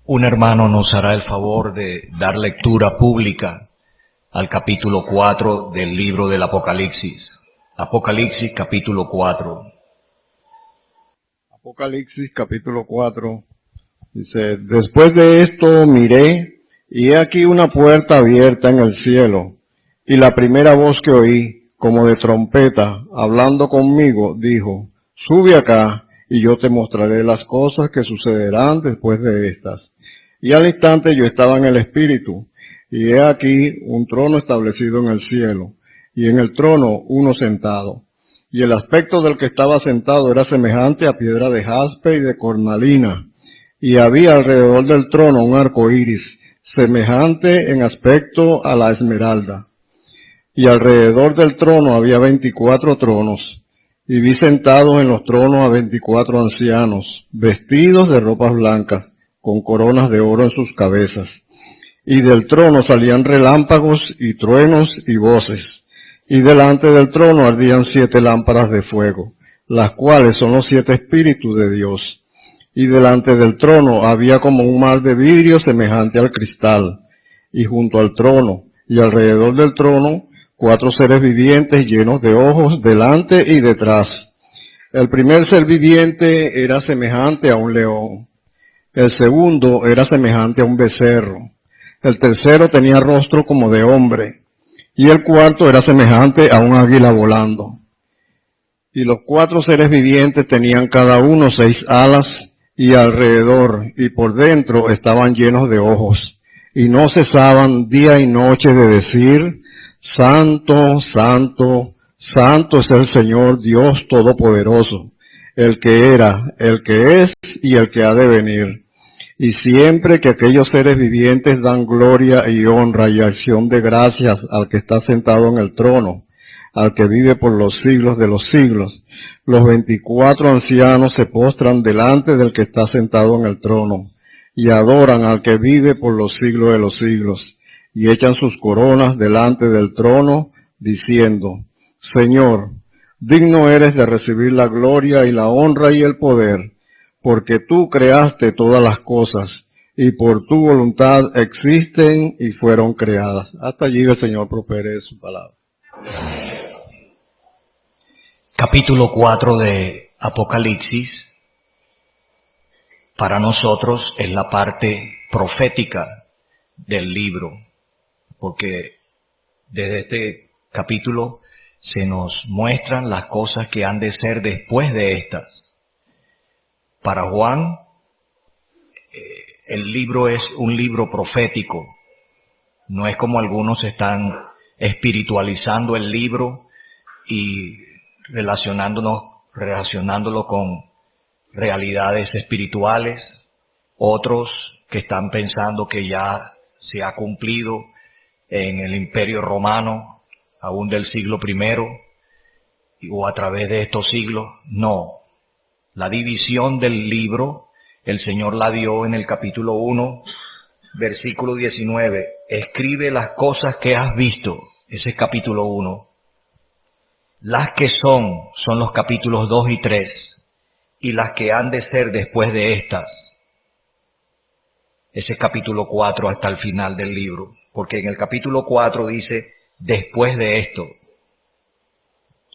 Un hermano nos hará el favor de dar lectura pública al capítulo 4 del libro del Apocalipsis. Apocalipsis capítulo 4. Apocalipsis capítulo 4. Dice: después de esto miré, y he aquí una puerta abierta en el cielo, y la primera voz que oí, como de trompeta, hablando conmigo, dijo: sube acá, y yo te mostraré las cosas que sucederán después de estas. Y al instante yo estaba en el Espíritu, y he aquí un trono establecido en el cielo, y en el trono uno sentado. Y el aspecto del que estaba sentado era semejante a piedra de jaspe y de cornalina, y había alrededor del trono un arco iris, semejante en aspecto a la esmeralda. Y alrededor del trono había 24 tronos, y vi sentados en los tronos a 24 ancianos, vestidos de ropas blancas, con coronas de oro en sus cabezas. Y del trono salían relámpagos y truenos y voces. Y delante del trono ardían 7 lámparas de fuego, las cuales son los 7 espíritus de Dios. Y delante del trono había como un mar de vidrio semejante al cristal. Y junto al trono y alrededor del trono 4 seres vivientes llenos de ojos delante y detrás. El primer ser viviente era semejante a un león. El segundo era semejante a un becerro. El tercero tenía rostro como de hombre. Y el cuarto era semejante a un águila volando. Y los 4 seres vivientes tenían cada uno 6 alas, y alrededor y por dentro estaban llenos de ojos. Y no cesaban día y noche de decir: Santo, Santo, Santo es el Señor Dios Todopoderoso, el que era, el que es y el que ha de venir. Y siempre que aquellos seres vivientes dan gloria y honra y acción de gracias al que está sentado en el trono, al que vive por los siglos de los siglos, los 24 ancianos se postran delante del que está sentado en el trono, y adoran al que vive por los siglos de los siglos, y echan sus coronas delante del trono, diciendo: Señor, digno eres de recibir la gloria y la honra y el poder, porque tú creaste todas las cosas, y por tu voluntad existen y fueron creadas. Hasta allí el Señor prospere su palabra. Capítulo 4 de Apocalipsis, para nosotros es la parte profética del libro, porque desde este capítulo se nos muestran las cosas que han de ser después de estas. Para Juan, el libro es un libro profético. No es como algunos están espiritualizando el libro y relacionándolo con realidades espirituales. Otros que están pensando que ya se ha cumplido en el Imperio Romano, aún del siglo I, o a través de estos siglos. No. La división del libro, el Señor la dio en el capítulo 1, versículo 19. Escribe las cosas que has visto. Ese es capítulo 1. Las que son los capítulos 2 y 3. Y las que han de ser después de estas. Ese es capítulo 4 hasta el final del libro. Porque en el capítulo 4 dice, después de esto.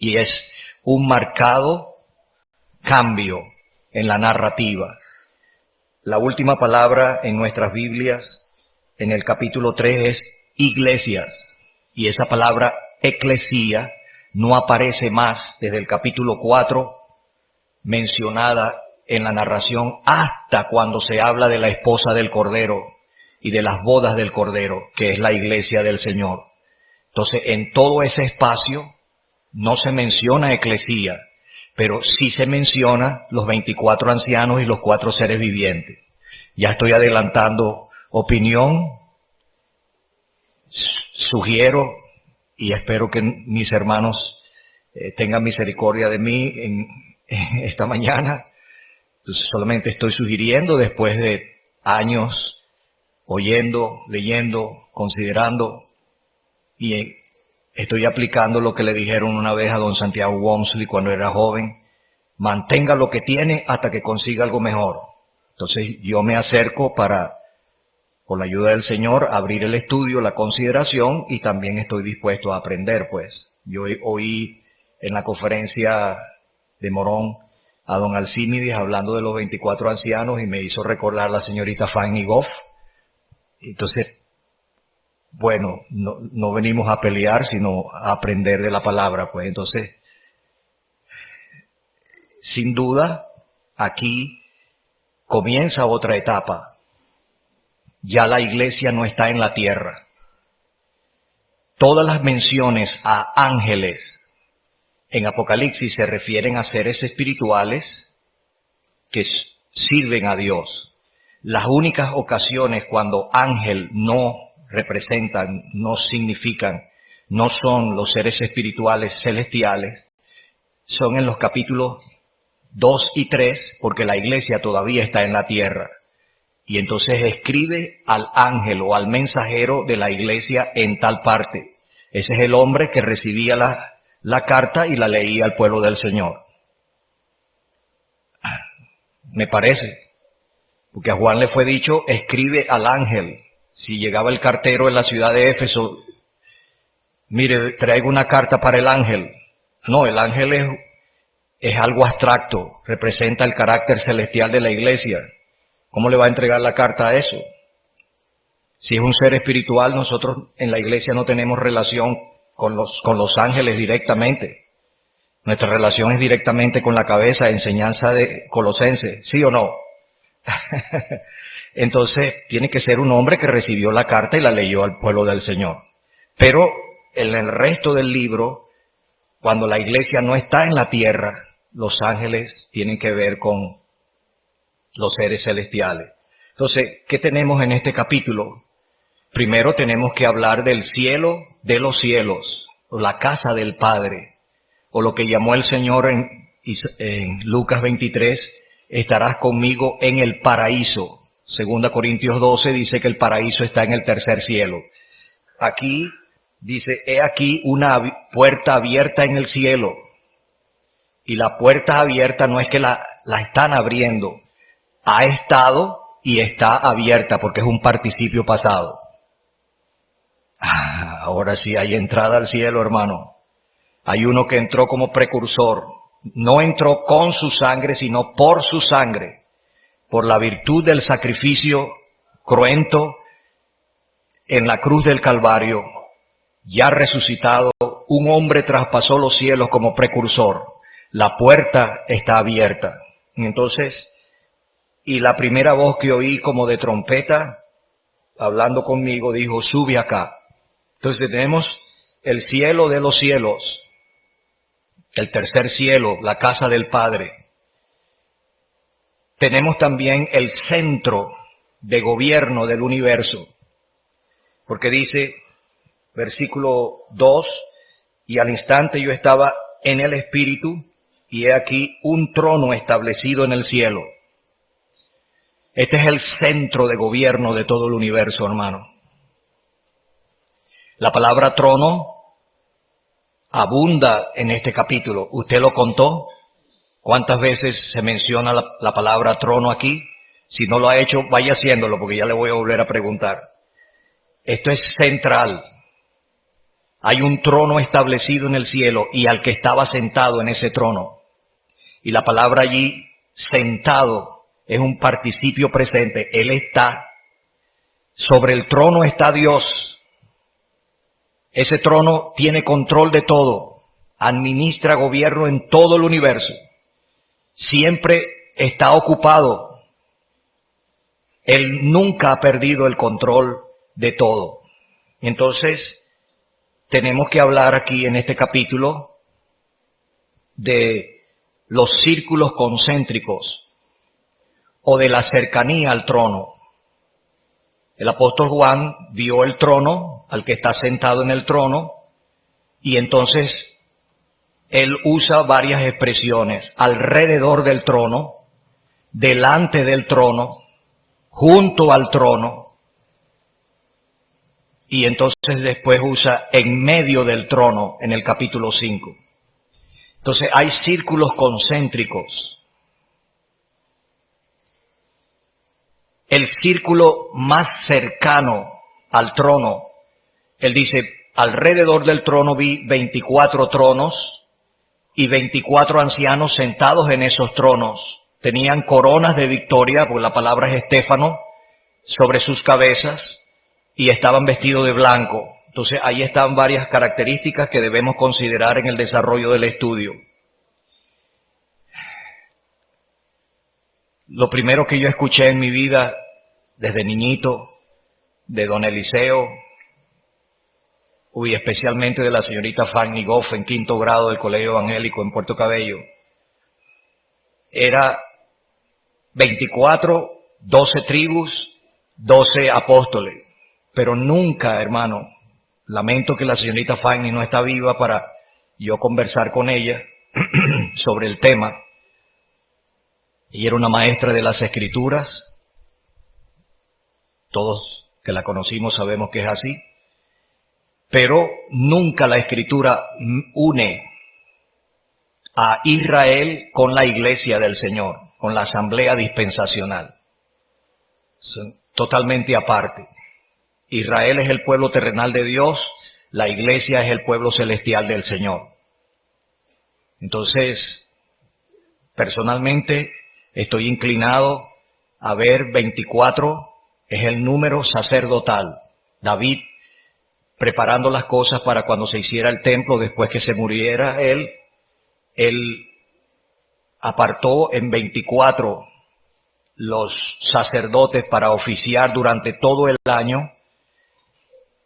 Y es un marcado cambio en la narrativa. La última palabra en nuestras Biblias, en el capítulo 3, es iglesias. Y esa palabra eclesía no aparece más desde el capítulo 4, mencionada en la narración, hasta cuando se habla de la esposa del Cordero y de las bodas del Cordero, que es la iglesia del Señor. Entonces, en todo ese espacio no se menciona eclesía, pero sí se menciona los 24 ancianos y los 4 seres vivientes. Ya estoy adelantando opinión. Sugiero y espero que mis hermanos tengan misericordia de mí en esta mañana. Entonces solamente estoy sugiriendo, después de años oyendo, leyendo, considerando, y estoy aplicando lo que le dijeron una vez a don Santiago Wamsley cuando era joven: mantenga lo que tiene hasta que consiga algo mejor. Entonces yo me acerco para con la ayuda del Señor, abrir el estudio, la consideración, y también estoy dispuesto a aprender, pues. Yo oí en la conferencia de Morón a don Alcímides hablando de los 24 ancianos y me hizo recordar la señorita Fanny Goff. Entonces, bueno, no venimos a pelear, sino a aprender de la palabra, pues. Entonces, sin duda, aquí comienza otra etapa. Ya la iglesia no está en la tierra. Todas las menciones a ángeles en Apocalipsis se refieren a seres espirituales que sirven a Dios. Las únicas ocasiones cuando ángel no representan, no significan, no son los seres espirituales celestiales, son en los capítulos 2 y 3, porque la iglesia todavía está en la tierra. Y entonces escribe al ángel o al mensajero de la iglesia en tal parte. Ese es el hombre que recibía la carta y la leía al pueblo del Señor. Me parece, porque a Juan le fue dicho, escribe al ángel. Si llegaba el cartero en la ciudad de Éfeso, mire, traigo una carta para el ángel. No, el ángel es algo abstracto, representa el carácter celestial de la iglesia. ¿Cómo le va a entregar la carta a eso? Si es un ser espiritual, nosotros en la iglesia no tenemos relación con los ángeles directamente. Nuestra relación es directamente con la cabeza, enseñanza de Colosenses, ¿sí o no? Entonces, tiene que ser un hombre que recibió la carta y la leyó al pueblo del Señor. Pero en el resto del libro, cuando la iglesia no está en la tierra, los ángeles tienen que ver con los seres celestiales. Entonces, ¿qué tenemos en este capítulo? Primero tenemos que hablar del cielo de los cielos, o la casa del Padre, o lo que llamó el Señor en Lucas 23, estarás conmigo en el paraíso. 2 Corintios 12 dice que el paraíso está en el tercer cielo. Aquí dice, he aquí una puerta abierta en el cielo. Y la puerta abierta no es que la están abriendo, ha estado y está abierta porque es un participio pasado. Ahora sí hay entrada al cielo, hermano. Hay uno que entró como precursor. No entró con su sangre, sino por su sangre. Por la virtud del sacrificio cruento en la cruz del Calvario, ya resucitado, un hombre traspasó los cielos como precursor. La puerta está abierta. Entonces, y la primera voz que oí como de trompeta, hablando conmigo, dijo, sube acá. Entonces tenemos el cielo de los cielos, el tercer cielo, la casa del Padre. Tenemos también el centro de gobierno del universo, porque dice, versículo 2, y al instante yo estaba en el Espíritu, y he aquí un trono establecido en el cielo. Este es el centro de gobierno de todo el universo, hermano. La palabra trono abunda en este capítulo. ¿Usted lo contó? ¿Cuántas veces se menciona la palabra trono aquí? Si no lo ha hecho, vaya haciéndolo, porque ya le voy a volver a preguntar. Esto es central. Hay un trono establecido en el cielo y al que estaba sentado en ese trono. Y la palabra allí, sentado, es un participio presente. Él está. Sobre el trono está Dios. Ese trono tiene control de todo. Administra gobierno en todo el universo. Siempre está ocupado. Él nunca ha perdido el control de todo. Entonces, tenemos que hablar aquí en este capítulo de los círculos concéntricos o de la cercanía al trono. El apóstol Juan vio el trono, al que está sentado en el trono, y entonces él usa varias expresiones: alrededor del trono, delante del trono, junto al trono, y entonces después usa en medio del trono en el capítulo 5. Entonces hay círculos concéntricos. el círculo más cercano al trono. Él dice, alrededor del trono vi 24 tronos y 24 ancianos sentados en esos tronos. Tenían coronas de victoria, porque la palabra es estéfano, sobre sus cabezas y estaban vestidos de blanco. Entonces ahí están varias características que debemos considerar en el desarrollo del estudio. Lo primero que yo escuché en mi vida desde niñito, de don Eliseo, y especialmente de la señorita Fanny Goff en 5º grado del Colegio Evangélico en Puerto Cabello, era 24, 12 tribus, 12 apóstoles. Pero nunca, hermano, lamento que la señorita Fanny no está viva para yo conversar con ella sobre el tema. Ella era una maestra de las Escrituras. Todos que la conocimos sabemos que es así. Pero nunca la Escritura une a Israel con la iglesia del Señor, con la asamblea dispensacional. Son totalmente aparte. Israel es el pueblo terrenal de Dios, la iglesia es el pueblo celestial del Señor. Entonces, personalmente, estoy inclinado a ver 24, es el número sacerdotal. David, preparando las cosas para cuando se hiciera el templo, después que se muriera él apartó en 24 los sacerdotes para oficiar durante todo el año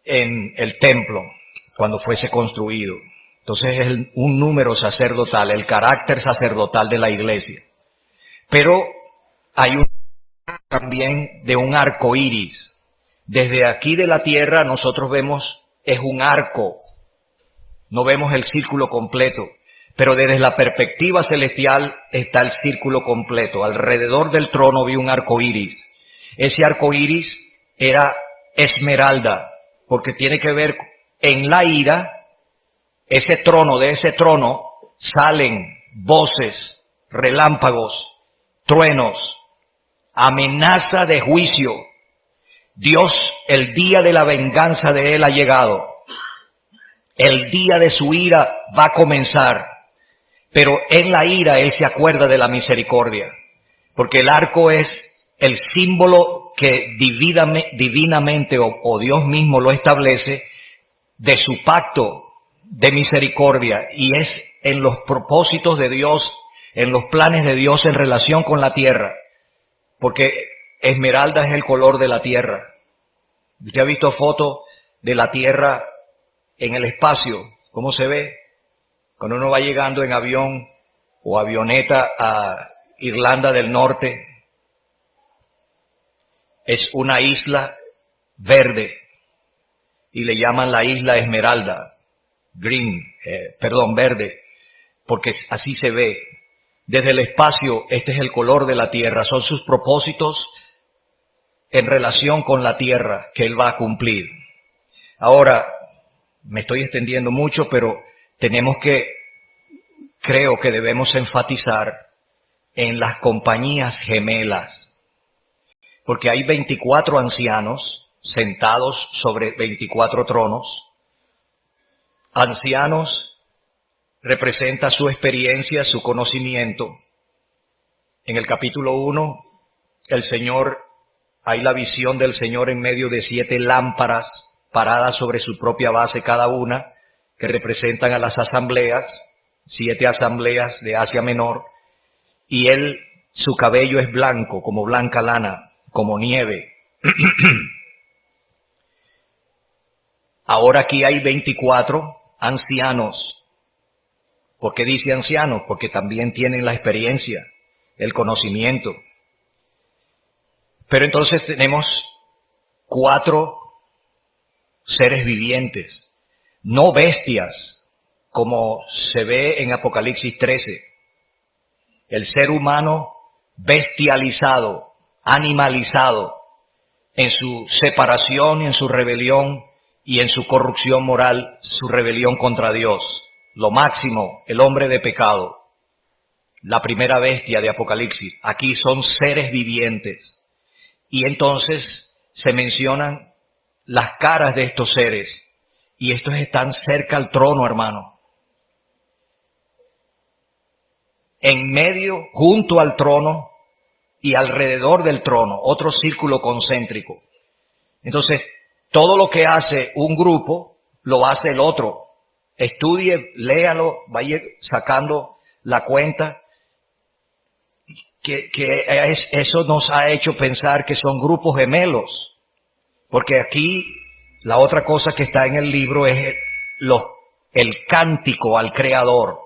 en el templo, cuando fuese construido. Entonces es un número sacerdotal, el carácter sacerdotal de la iglesia. Pero hay un también de un arco iris. Desde aquí de la tierra nosotros vemos, es un arco, no vemos el círculo completo, pero desde la perspectiva celestial está el círculo completo. Alrededor del trono vi un arco iris. Ese arco iris era esmeralda, porque tiene que ver en la ira, de ese trono salen voces, relámpagos, truenos, amenaza de juicio. Dios, el día de la venganza de Él ha llegado. El día de su ira va a comenzar. Pero en la ira Él se acuerda de la misericordia. Porque el arco es el símbolo que divinamente o Dios mismo lo establece de su pacto de misericordia. Y es en los propósitos de Dios, en los planes de Dios en relación con la tierra. Porque esmeralda es el color de la tierra. ¿Usted ha visto fotos de la tierra en el espacio? ¿Cómo se ve? Cuando uno va llegando en avión o avioneta a Irlanda del Norte, es una isla verde y le llaman la isla Esmeralda, verde, porque así se ve. Desde el espacio, este es el color de la tierra, son sus propósitos en relación con la tierra que Él va a cumplir. Ahora, me estoy extendiendo mucho, pero creo que debemos enfatizar en las compañías gemelas, porque hay 24 ancianos sentados sobre 24 tronos. Ancianos representa su experiencia, su conocimiento. En el capítulo 1, hay la visión del Señor en medio de 7 lámparas paradas sobre su propia base cada una, que representan a las asambleas, 7 asambleas de Asia Menor, y su cabello es blanco, como blanca lana, como nieve. Ahora aquí hay 24 ancianos. ¿Por qué dice ancianos? Porque también tienen la experiencia, el conocimiento. Pero entonces tenemos 4 seres vivientes, no bestias, como se ve en Apocalipsis 13. El ser humano bestializado, animalizado, en su separación, en su rebelión y en su corrupción moral, su rebelión contra Dios. Lo máximo, el hombre de pecado, la primera bestia de Apocalipsis. Aquí son seres vivientes. Y entonces se mencionan las caras de estos seres. Y estos están cerca al trono, hermano. En medio, junto al trono y alrededor del trono, otro círculo concéntrico. Entonces, todo lo que hace un grupo, lo hace el otro. Estudie, léalo, vaya sacando la cuenta. Eso nos ha hecho pensar que son grupos gemelos. Porque aquí, la otra cosa que está en el libro es el cántico al Creador.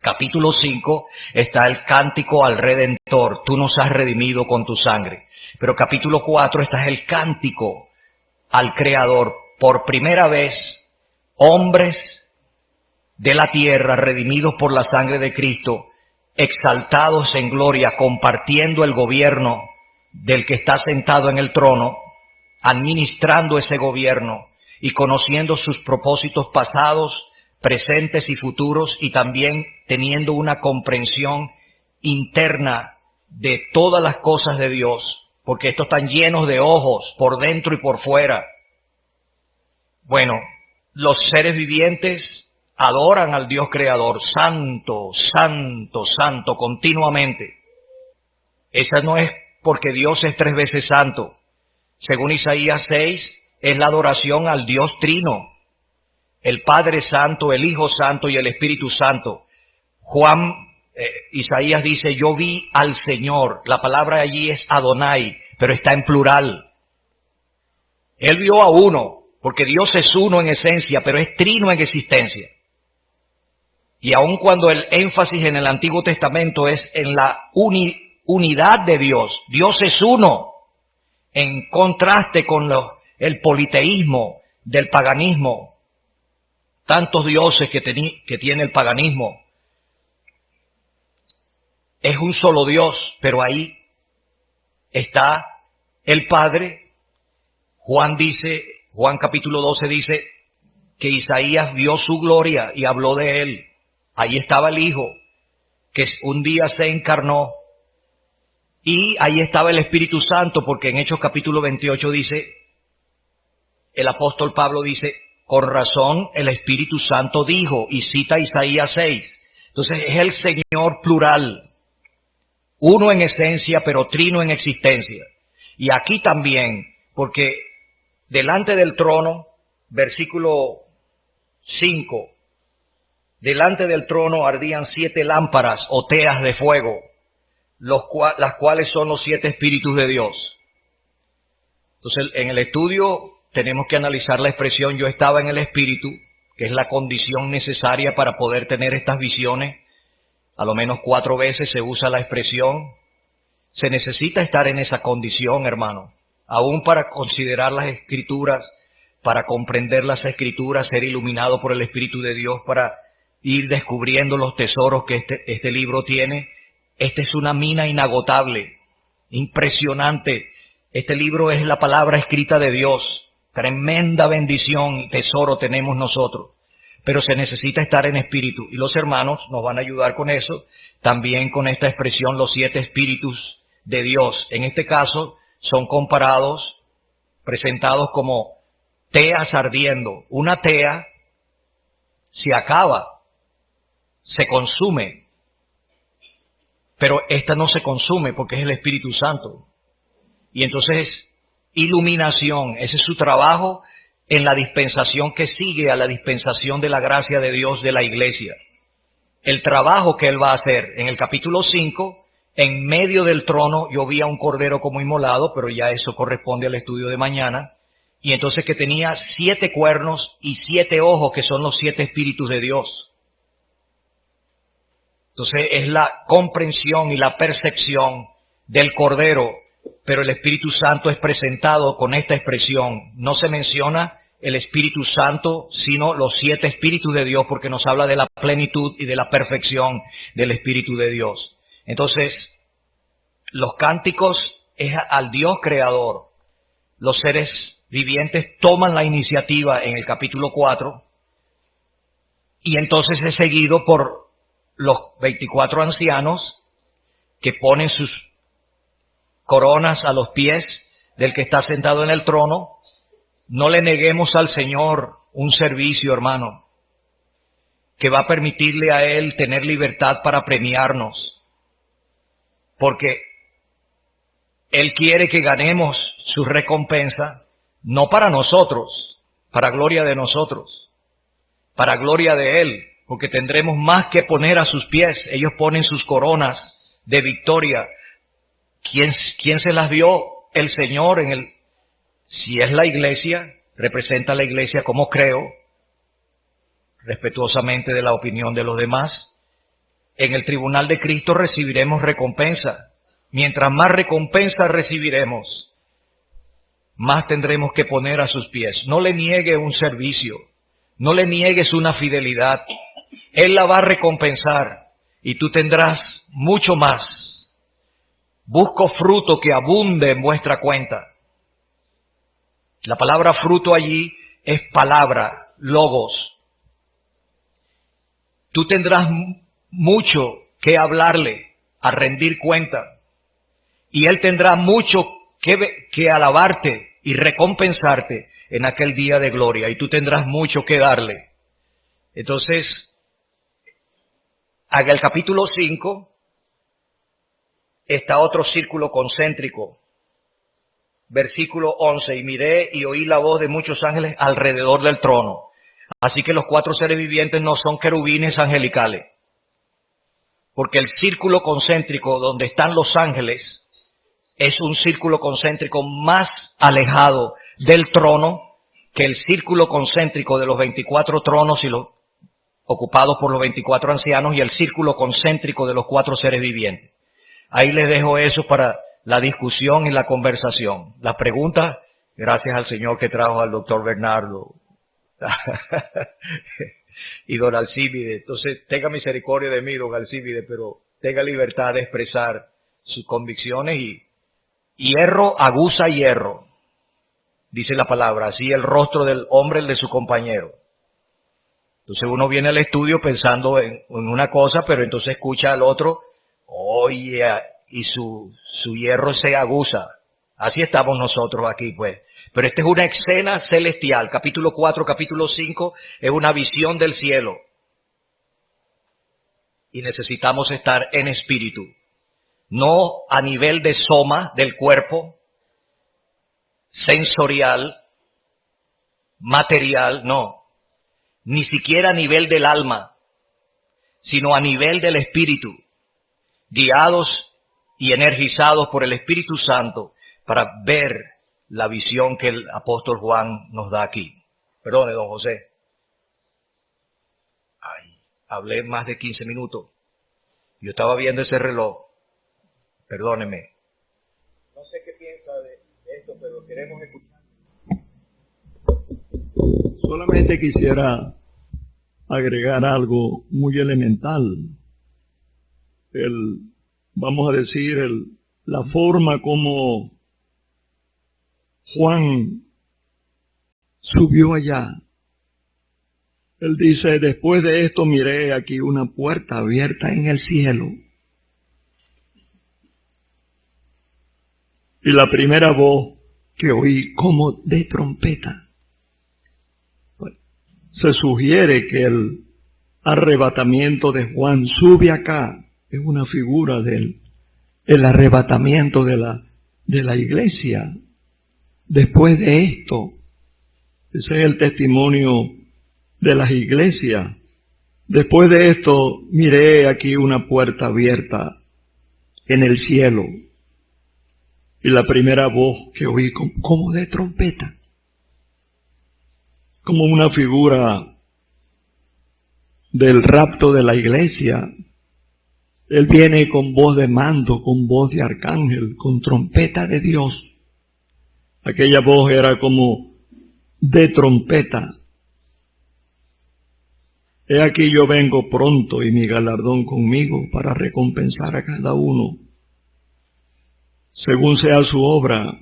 Capítulo 5 está el cántico al Redentor. Tú nos has redimido con tu sangre. Pero capítulo 4 está el cántico al Creador. Por primera vez, hombres de la tierra redimidos por la sangre de Cristo, exaltados en gloria, compartiendo el gobierno del que está sentado en el trono, administrando ese gobierno y conociendo sus propósitos pasados, presentes y futuros, y también teniendo una comprensión interna de todas las cosas de Dios, porque estos están llenos de ojos por dentro y por fuera. Bueno, los seres vivientes adoran al Dios creador, santo, santo, santo, continuamente. Esa no es porque Dios es 3 veces santo. Según Isaías 6, es la adoración al Dios trino. El Padre Santo, el Hijo Santo y el Espíritu Santo. Isaías dice, yo vi al Señor. La palabra allí es Adonai, pero está en plural. Él vio a uno, porque Dios es uno en esencia, pero es trino en existencia. Y aun cuando el énfasis en el Antiguo Testamento es en la unidad de Dios, Dios es uno, en contraste con el politeísmo del paganismo. Tantos dioses que tiene el paganismo. Es un solo Dios, pero ahí está el Padre. Juan capítulo 12 dice que Isaías vio su gloria y habló de él. Ahí estaba el Hijo, que un día se encarnó. Y ahí estaba el Espíritu Santo, porque en Hechos capítulo 28 dice, el apóstol Pablo dice, con razón el Espíritu Santo dijo, y cita Isaías 6. Entonces es el Señor plural, uno en esencia, pero trino en existencia. Y aquí también, porque delante del trono, versículo 5, delante del trono ardían 7 lámparas o teas de fuego, las cuales son los 7 espíritus de Dios. Entonces en el estudio tenemos que analizar la expresión yo estaba en el Espíritu, que es la condición necesaria para poder tener estas visiones. A lo menos 4 veces se usa la expresión. Se necesita estar en esa condición, hermano, aún para considerar las Escrituras, para comprender las Escrituras, ser iluminado por el Espíritu de Dios, para ir descubriendo los tesoros que este libro tiene. Esta es una mina inagotable, impresionante. Este libro es la palabra escrita de Dios. Tremenda bendición y tesoro tenemos nosotros. Pero se necesita estar en espíritu. Y los hermanos nos van a ayudar con eso. También con esta expresión, los 7 espíritus de Dios. En este caso, son comparados, presentados como teas ardiendo. Una tea se acaba, se consume. Pero esta no se consume porque es el Espíritu Santo. Y entonces iluminación, ese es su trabajo en la dispensación que sigue a la dispensación de la gracia de Dios de la iglesia. El trabajo que él va a hacer en el capítulo 5, en medio del trono yo vi a un cordero como inmolado, pero ya eso corresponde al estudio de mañana, y entonces que tenía 7 cuernos y 7 ojos, que son los 7 espíritus de Dios. Entonces es la comprensión y la percepción del cordero. Pero el Espíritu Santo es presentado con esta expresión. No se menciona el Espíritu Santo, sino los 7 espíritus de Dios, porque nos habla de la plenitud y de la perfección del Espíritu de Dios. Entonces, los cánticos es al Dios creador. Los seres vivientes toman la iniciativa en el capítulo 4, y entonces es seguido por los 24 ancianos que ponen sus coronas a los pies del que está sentado en el trono. No le neguemos al Señor un servicio, hermano, que va a permitirle a Él tener libertad para premiarnos, porque Él quiere que ganemos su recompensa, no para nosotros, para gloria de nosotros, para gloria de Él, porque tendremos más que poner a sus pies. Ellos ponen sus coronas de victoria. ¿Quién se las dio? El Señor. Si es la iglesia, representa a la iglesia como creo, respetuosamente de la opinión de los demás. En el tribunal de Cristo recibiremos recompensa. Mientras más recompensa recibiremos, más tendremos que poner a sus pies. No le niegue un servicio, no le niegues una fidelidad. Él la va a recompensar y tú tendrás mucho más. Busco fruto que abunde en vuestra cuenta. La palabra fruto allí es palabra, logos. Tú tendrás mucho que hablarle, a rendir cuenta. Y Él tendrá mucho que alabarte y recompensarte en aquel día de gloria. Y tú tendrás mucho que darle. Entonces, haga el capítulo 5, está otro círculo concéntrico. Versículo 11, y miré y oí la voz de muchos ángeles alrededor del trono. Así que los 4 seres vivientes no son querubines angelicales. Porque el círculo concéntrico donde están los ángeles es un círculo concéntrico más alejado del trono que el círculo concéntrico de los 24 tronos y los ocupados por los 24 ancianos y el círculo concéntrico de los 4 seres vivientes. Ahí les dejo eso para la discusión y la conversación. Las preguntas, gracias al Señor que trajo al doctor Bernardo y don Alcíbide. Entonces, tenga misericordia de mí, don Alcíbide, pero tenga libertad de expresar sus convicciones y hierro aguza hierro, dice la palabra, así el rostro del hombre el de su compañero. Entonces uno viene al estudio pensando en una cosa, pero entonces escucha al otro, oye, y su hierro se aguza. Así estamos nosotros aquí, pues. Pero esta es una escena celestial. Capítulo 4, capítulo 5, es una visión del cielo. Y necesitamos estar en espíritu. No a nivel de soma del cuerpo, sensorial, material, no. Ni siquiera a nivel del alma, sino a nivel del espíritu. Guiados y energizados por el Espíritu Santo para ver la visión que el apóstol Juan nos da aquí. Perdone, don José. Ay, hablé más de 15 minutos. Yo estaba viendo ese reloj. Perdóneme. No sé qué piensa de esto, pero queremos escuchar. Solamente quisiera agregar algo muy elemental. Vamos a decir, la forma como Juan subió allá. Él dice, después de esto miré aquí una puerta abierta en el cielo. Y la primera voz que oí como de trompeta. Se sugiere que el arrebatamiento de Juan sube acá. Es una figura del arrebatamiento de la iglesia. Después de esto, ese es el testimonio de las iglesias. Después de esto, miré aquí una puerta abierta en el cielo. Y la primera voz que oí como de trompeta. Como una figura del rapto de la iglesia. Él viene con voz de mando, con voz de arcángel, con trompeta de Dios. Aquella voz era como de trompeta. He aquí yo vengo pronto y mi galardón conmigo para recompensar a cada uno según sea su obra.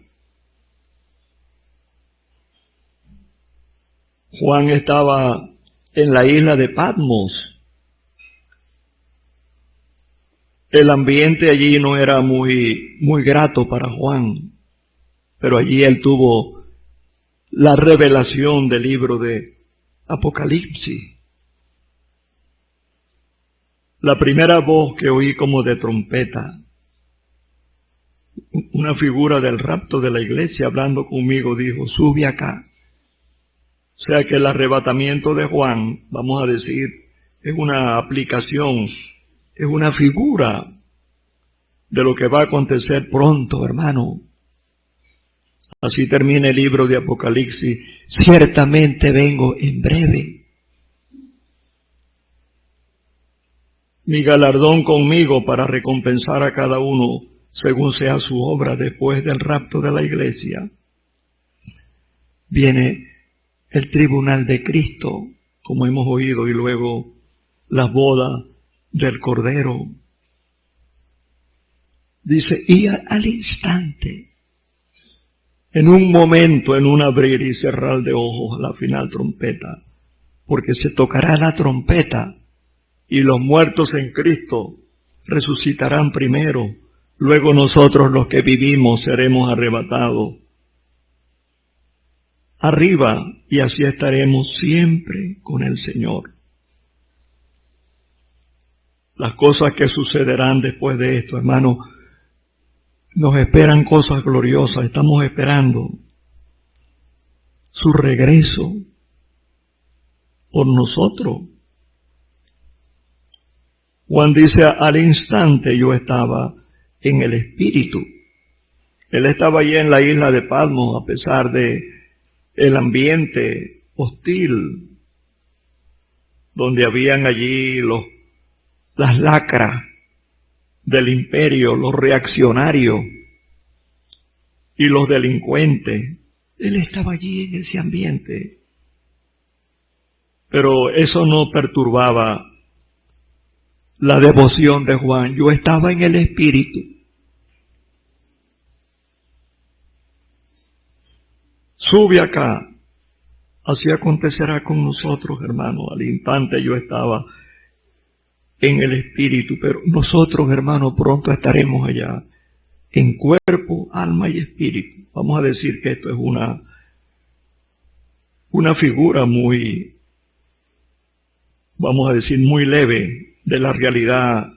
Juan estaba en la isla de Patmos. El ambiente allí no era muy grato para Juan, pero allí él tuvo la revelación del libro de Apocalipsis. La primera voz que oí como de trompeta, una figura del rapto de la iglesia hablando conmigo, dijo: sube acá. O sea que el arrebatamiento de Juan, vamos a decir, es una aplicación, es una figura de lo que va a acontecer pronto, hermano. Así termina el libro de Apocalipsis: ciertamente vengo en breve. Mi galardón conmigo para recompensar a cada uno según sea su obra después del rapto de la iglesia. Viene el tribunal de Cristo, como hemos oído, y luego las bodas del Cordero. Dice, y al instante, en un momento, en un abrir y cerrar de ojos, la final trompeta, porque se tocará la trompeta, y los muertos en Cristo resucitarán primero, luego nosotros los que vivimos seremos arrebatados arriba, y así estaremos siempre con el Señor. Las cosas que sucederán después de esto, hermano, nos esperan cosas gloriosas. Estamos esperando su regreso por nosotros. Juan dice, al instante yo estaba en el Espíritu. Él estaba allí en la isla de Patmos, a pesar de el ambiente hostil, donde habían allí las lacras del imperio, los reaccionarios y los delincuentes. Él estaba allí en ese ambiente. Pero eso no perturbaba la devoción de Juan. Yo estaba en el Espíritu. Sube acá. Así acontecerá con nosotros, hermano. Al instante yo estaba en el Espíritu, pero nosotros, hermano, pronto estaremos allá, en cuerpo, alma y espíritu. Vamos a decir que esto es una figura muy, vamos a decir, muy leve de la realidad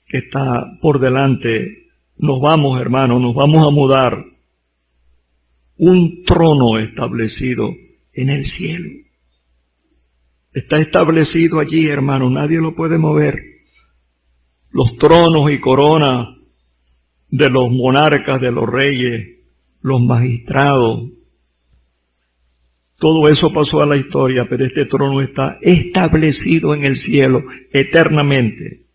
que está por delante. Nos vamos, hermano, nos vamos a mudar. Un trono establecido en el cielo. Está establecido allí, hermano, nadie lo puede mover. Los tronos y coronas de los monarcas, de los reyes, los magistrados, todo eso pasó a la historia, pero este trono está establecido en el cielo eternamente.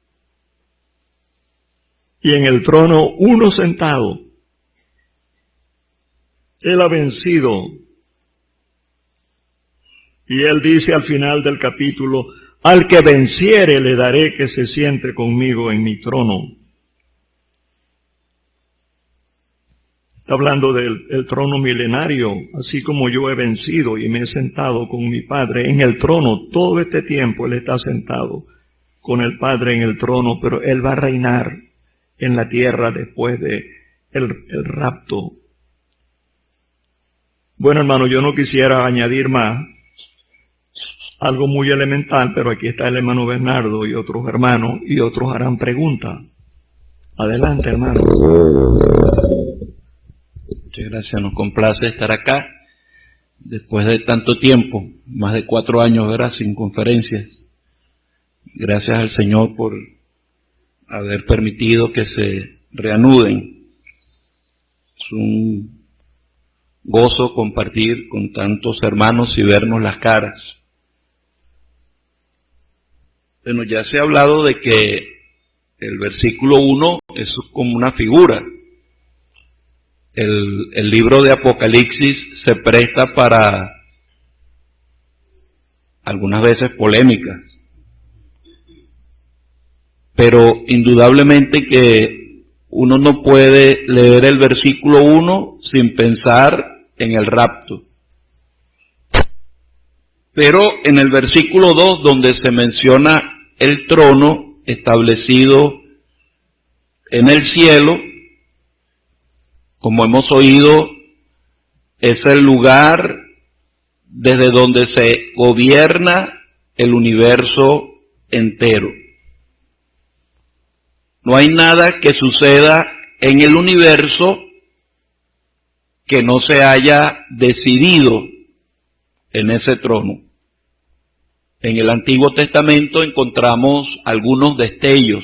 Y en el trono uno sentado. Él ha vencido. Y él dice al final del capítulo, al que venciere le daré que se siente conmigo en mi trono. Está hablando del trono milenario, así como yo he vencido y me he sentado con mi Padre en el trono. Todo este tiempo Él está sentado con el Padre en el trono, pero Él va a reinar en la tierra después de el rapto. Bueno, hermano, yo no quisiera añadir más, algo muy elemental, pero aquí está el hermano Bernardo y otros hermanos, y otros harán preguntas. Adelante, hermano. Muchas gracias, nos complace estar acá, después de tanto tiempo, más de 4 años, ¿verdad?, sin conferencias. Gracias al Señor por haber permitido que se reanuden. Es un gozo compartir con tantos hermanos y vernos las caras. Bueno, ya se ha hablado de que el versículo 1 es como una figura. El libro de Apocalipsis se presta para algunas veces polémicas, pero indudablemente que uno no puede leer el versículo 1 sin pensar en el rapto. Pero en el versículo 2, donde se menciona el trono establecido en el cielo, como hemos oído, es el lugar desde donde se gobierna el universo entero. No hay nada que suceda en el universo que no se haya decidido en ese trono. En el Antiguo Testamento encontramos algunos destellos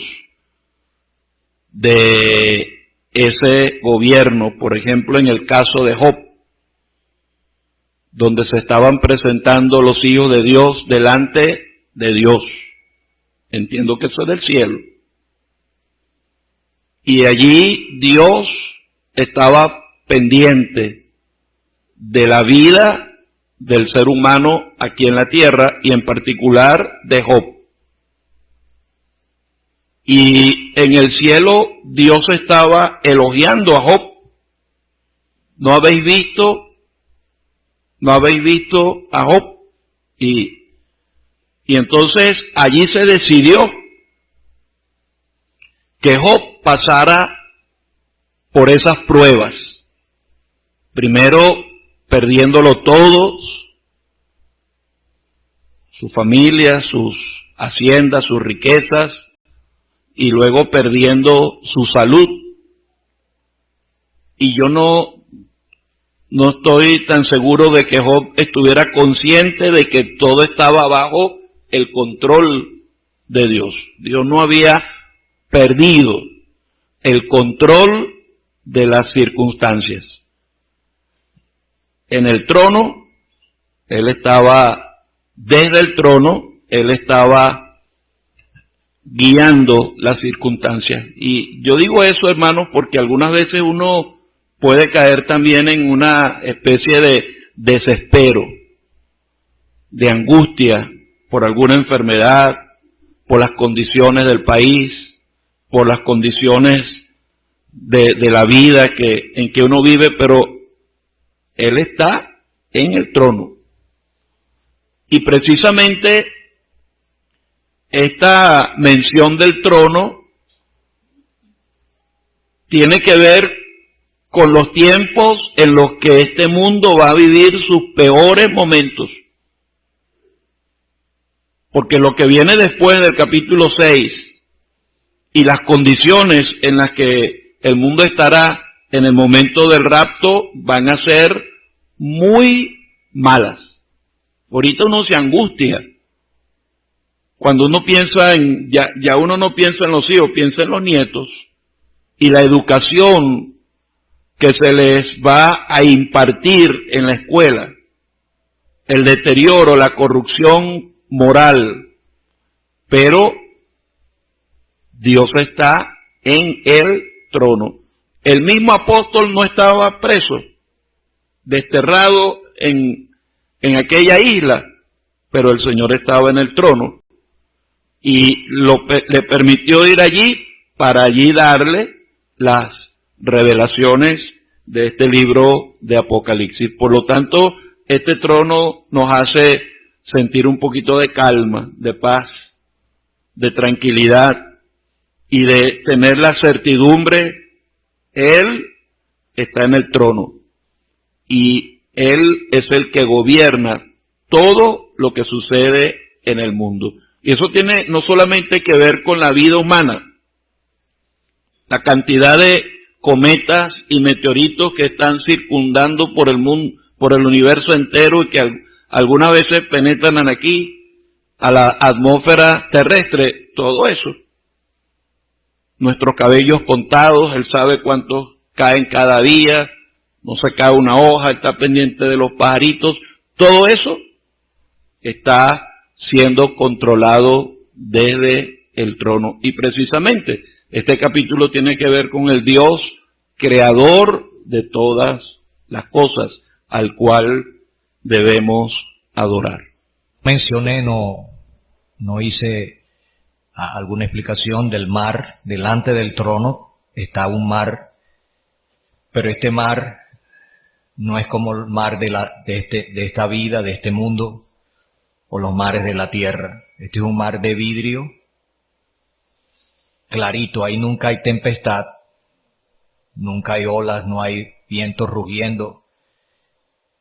de ese gobierno, por ejemplo en el caso de Job, donde se estaban presentando los hijos de Dios delante de Dios. Entiendo que eso es del cielo. Y allí Dios estaba pendiente de la vida del ser humano aquí en la tierra y en particular de Job. Y en el cielo Dios estaba elogiando a Job. ¿No habéis visto a Job? Y entonces allí se decidió que Job pasara por esas pruebas. Primero perdiéndolo todo, su familia, sus haciendas, sus riquezas, y luego perdiendo su salud. Y yo no estoy tan seguro de que Job estuviera consciente de que todo estaba bajo el control de Dios. Dios no había perdido el control de las circunstancias. En el trono, él estaba, desde el trono, él estaba guiando las circunstancias. Y yo digo eso, hermanos, porque algunas veces uno puede caer también en una especie de desespero, de angustia por alguna enfermedad, por las condiciones del país, por las condiciones de la vida en que uno vive, pero Él está en el trono. Y precisamente esta mención del trono tiene que ver con los tiempos en los que este mundo va a vivir sus peores momentos. Porque lo que viene después del capítulo 6 y las condiciones en las que el mundo estará en el momento del rapto van a ser muy malas. Ahorita uno se angustia. Cuando uno piensa ya uno no piensa en los hijos, piensa en los nietos. Y la educación que se les va a impartir en la escuela, el deterioro, la corrupción moral. Pero Dios está en el trono. El mismo apóstol no estaba preso, desterrado en aquella isla, pero el Señor estaba en el trono y le permitió ir allí para allí darle las revelaciones de este libro de Apocalipsis. Por lo tanto, este trono nos hace sentir un poquito de calma, de paz, de tranquilidad y de tener la certidumbre. Él está en el trono y Él es el que gobierna todo lo que sucede en el mundo. Y eso tiene no solamente que ver con la vida humana, la cantidad de cometas y meteoritos que están circundando por el mundo, por el universo entero y que algunas veces penetran aquí a la atmósfera terrestre, todo eso. Nuestros cabellos contados, Él sabe cuántos caen cada día, no se cae una hoja, está pendiente de los pajaritos, todo eso está siendo controlado desde el trono. Y precisamente este capítulo tiene que ver con el Dios creador de todas las cosas, al cual debemos adorar. Mencioné, no hice alguna explicación del mar. Delante del trono está un mar, pero este mar no es como el mar de esta vida, de este mundo, o los mares de la tierra. Este es un mar de vidrio clarito, ahí nunca hay tempestad, nunca hay olas, no hay vientos rugiendo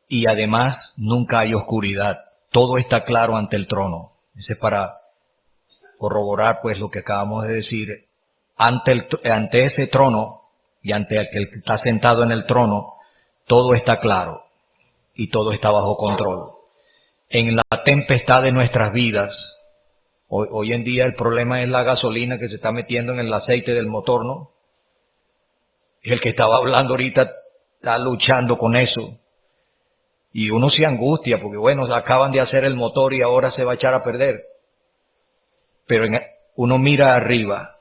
y además nunca hay oscuridad. Todo está claro ante el trono. Ese es para corroborar pues lo que acabamos de decir. Ante ese trono y ante el que está sentado en el trono, todo está claro y todo está bajo control. En la tempestad de nuestras vidas, hoy en día el problema es la gasolina que se está metiendo en el aceite del motor, ¿no? El que estaba hablando ahorita está luchando con eso. Y uno se angustia porque, bueno, acaban de hacer el motor y ahora se va a echar a perder. Pero uno mira arriba,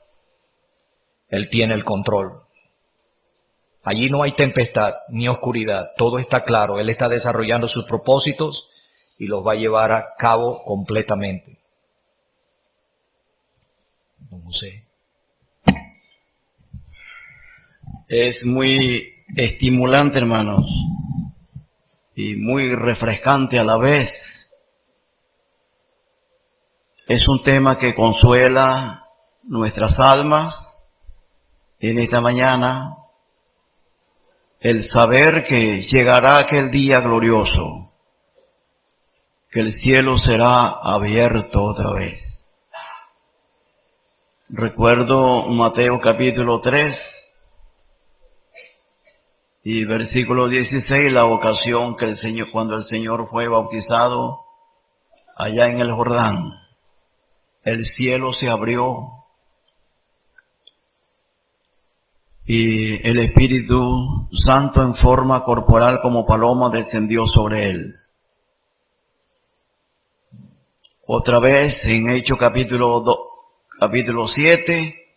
Él tiene el control. Allí no hay tempestad ni oscuridad, todo está claro. Él está desarrollando sus propósitos y los va a llevar a cabo completamente. No sé. Es muy estimulante, hermanos, y muy refrescante a la vez. Es un tema que consuela nuestras almas en esta mañana, el saber que llegará aquel día glorioso, que el cielo será abierto otra vez. Recuerdo Mateo capítulo 3 y versículo 16, la ocasión que cuando el Señor fue bautizado allá en el Jordán, el cielo se abrió y el Espíritu Santo en forma corporal como paloma descendió sobre él. Otra vez en Hechos capítulo 7,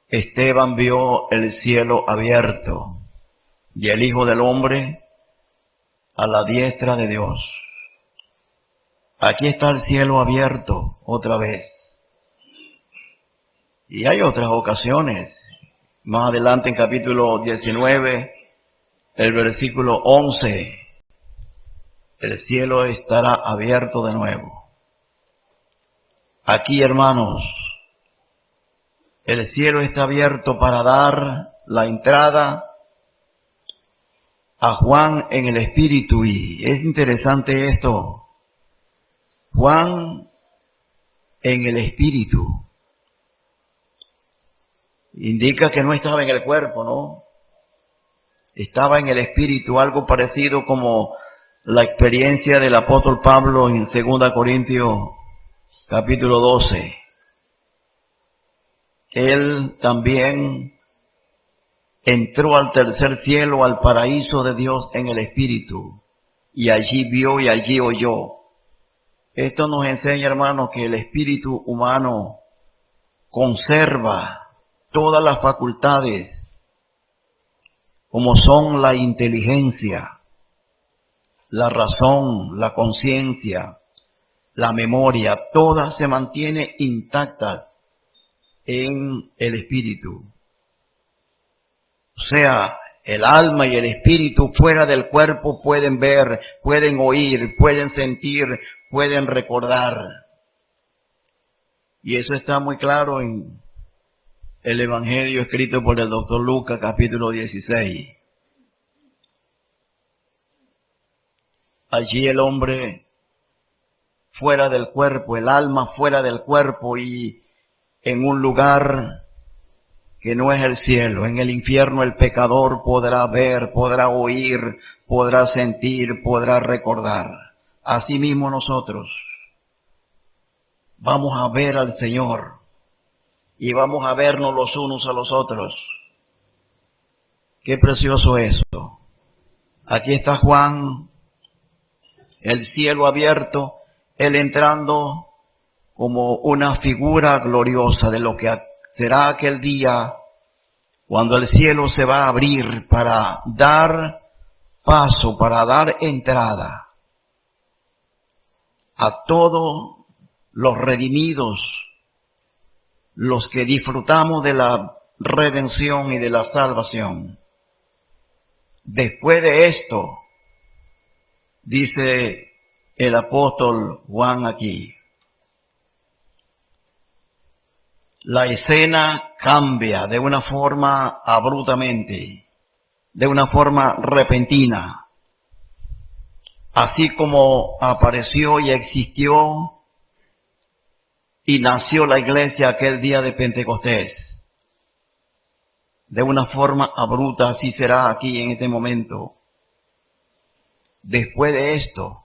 Esteban vio el cielo abierto y el Hijo del Hombre a la diestra de Dios. Aquí está el cielo abierto otra vez. Y hay otras ocasiones. Más adelante en capítulo 19, el versículo 11, el cielo estará abierto de nuevo. Aquí, hermanos, el cielo está abierto para dar la entrada a Juan en el Espíritu. Y es interesante esto. Juan en el Espíritu indica que no estaba en el cuerpo, ¿no? Estaba en el Espíritu, algo parecido como la experiencia del apóstol Pablo en 2 Corintios capítulo 12. Él también entró al tercer cielo, al paraíso de Dios en el Espíritu, y allí vio y allí oyó. Esto nos enseña, hermanos, que el espíritu humano conserva todas las facultades, como son la inteligencia, la razón, la conciencia, la memoria, todas se mantienen intactas en el espíritu. O sea, el alma y el espíritu fuera del cuerpo pueden ver, pueden oír, pueden sentir, pueden recordar. Y eso está muy claro en el Evangelio escrito por el doctor Lucas, capítulo 16. Allí el hombre fuera del cuerpo, el alma fuera del cuerpo y en un lugar que no es el cielo. En el infierno el pecador podrá ver, podrá oír, podrá sentir, podrá recordar. Asimismo nosotros vamos a ver al Señor y vamos a vernos los unos a los otros. Qué precioso eso. Aquí está Juan, el cielo abierto, él entrando como una figura gloriosa de lo que será aquel día cuando el cielo se va a abrir para dar paso, para dar entrada a todos los redimidos, los que disfrutamos de la redención y de la salvación. Después de esto, dice el apóstol Juan aquí, la escena cambia de una forma abruptamente, de una forma repentina. Así como apareció y existió y nació la iglesia aquel día de Pentecostés, de una forma abrupta, así será aquí en este momento. Después de esto,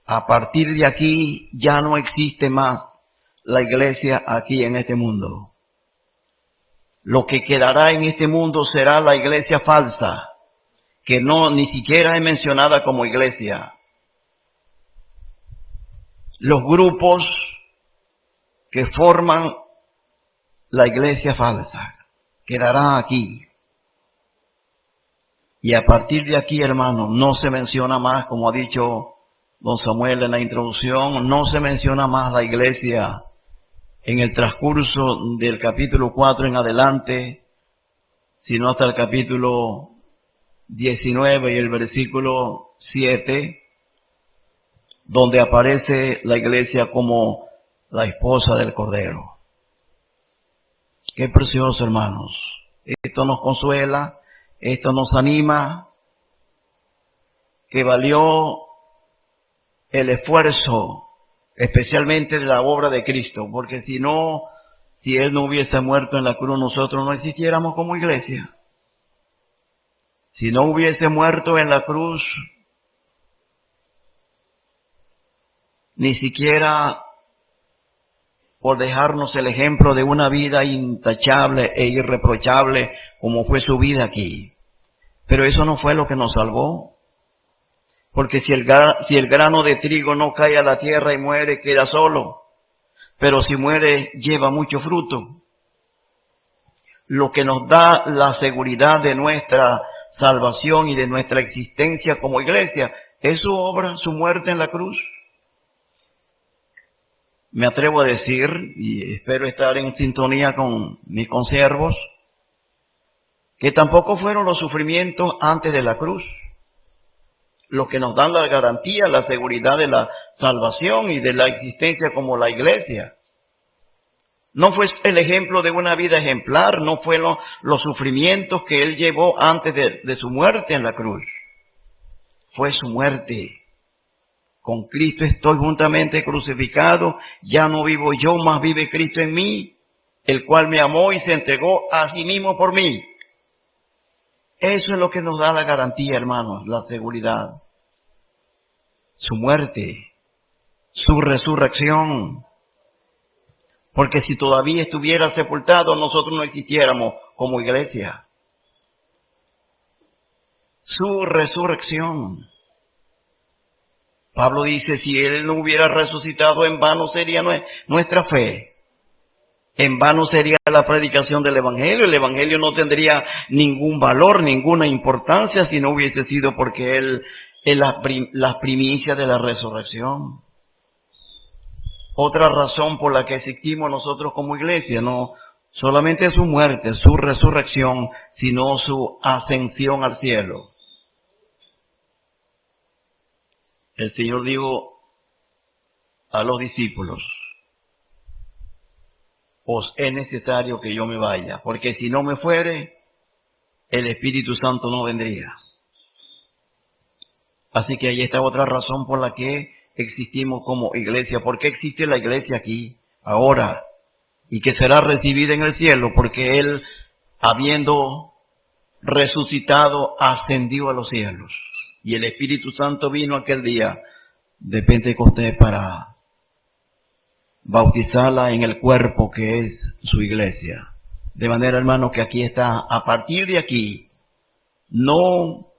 a partir de aquí ya no existe más la iglesia aquí en este mundo. Lo que quedará en este mundo será la iglesia falsa, que no ni siquiera es mencionada como iglesia. Los grupos que forman la iglesia falsa quedará aquí. Y a partir de aquí, hermano, no se menciona más, como ha dicho don Samuel en la introducción, no se menciona más la iglesia en el transcurso del capítulo 4 en adelante, sino hasta el capítulo 19 y el versículo 7, donde aparece la iglesia como la esposa del Cordero. Qué precioso, hermanos. Esto nos consuela, esto nos anima, que valió el esfuerzo, especialmente de la obra de Cristo, porque si Él no hubiese muerto en la cruz, nosotros no existiéramos como iglesia. Si no hubiese muerto en la cruz, ni siquiera por dejarnos el ejemplo de una vida intachable e irreprochable como fue su vida aquí. Pero eso no fue lo que nos salvó. Porque si el grano de trigo no cae a la tierra y muere, queda solo. Pero si muere, lleva mucho fruto. Lo que nos da la seguridad de nuestra salvación y de nuestra existencia como iglesia es su obra, su muerte en la cruz. Me atrevo a decir, y espero estar en sintonía con mis consiervos, que tampoco fueron los sufrimientos antes de la cruz los que nos dan la garantía, la seguridad de la salvación y de la existencia como la iglesia. No fue el ejemplo de una vida ejemplar, no fue los sufrimientos que Él llevó antes de su muerte en la cruz. Fue su muerte. Con Cristo estoy juntamente crucificado, ya no vivo yo, mas vive Cristo en mí, el cual me amó y se entregó a sí mismo por mí. Eso es lo que nos da la garantía, hermanos, la seguridad. Su muerte, su resurrección. Porque si todavía estuviera sepultado, nosotros no existiéramos como iglesia. Su resurrección. Pablo dice, si Él no hubiera resucitado, en vano sería nuestra fe. En vano sería la predicación del Evangelio. El Evangelio no tendría ningún valor, ninguna importancia si no hubiese sido porque Él es la primicia de la resurrección. Otra razón por la que existimos nosotros como iglesia, no solamente su muerte, su resurrección, sino su ascensión al cielo. El Señor dijo a los discípulos, os es necesario que yo me vaya, porque si no me fuere, el Espíritu Santo no vendría. Así que ahí está otra razón por la que existimos como iglesia. ¿Por qué existe la iglesia aquí, ahora? Y que será recibida en el cielo, porque Él, habiendo resucitado, ascendió a los cielos. Y el Espíritu Santo vino aquel día de Pentecostés para bautizarla en el cuerpo que es su iglesia. De manera, hermano, que aquí está, a partir de aquí, no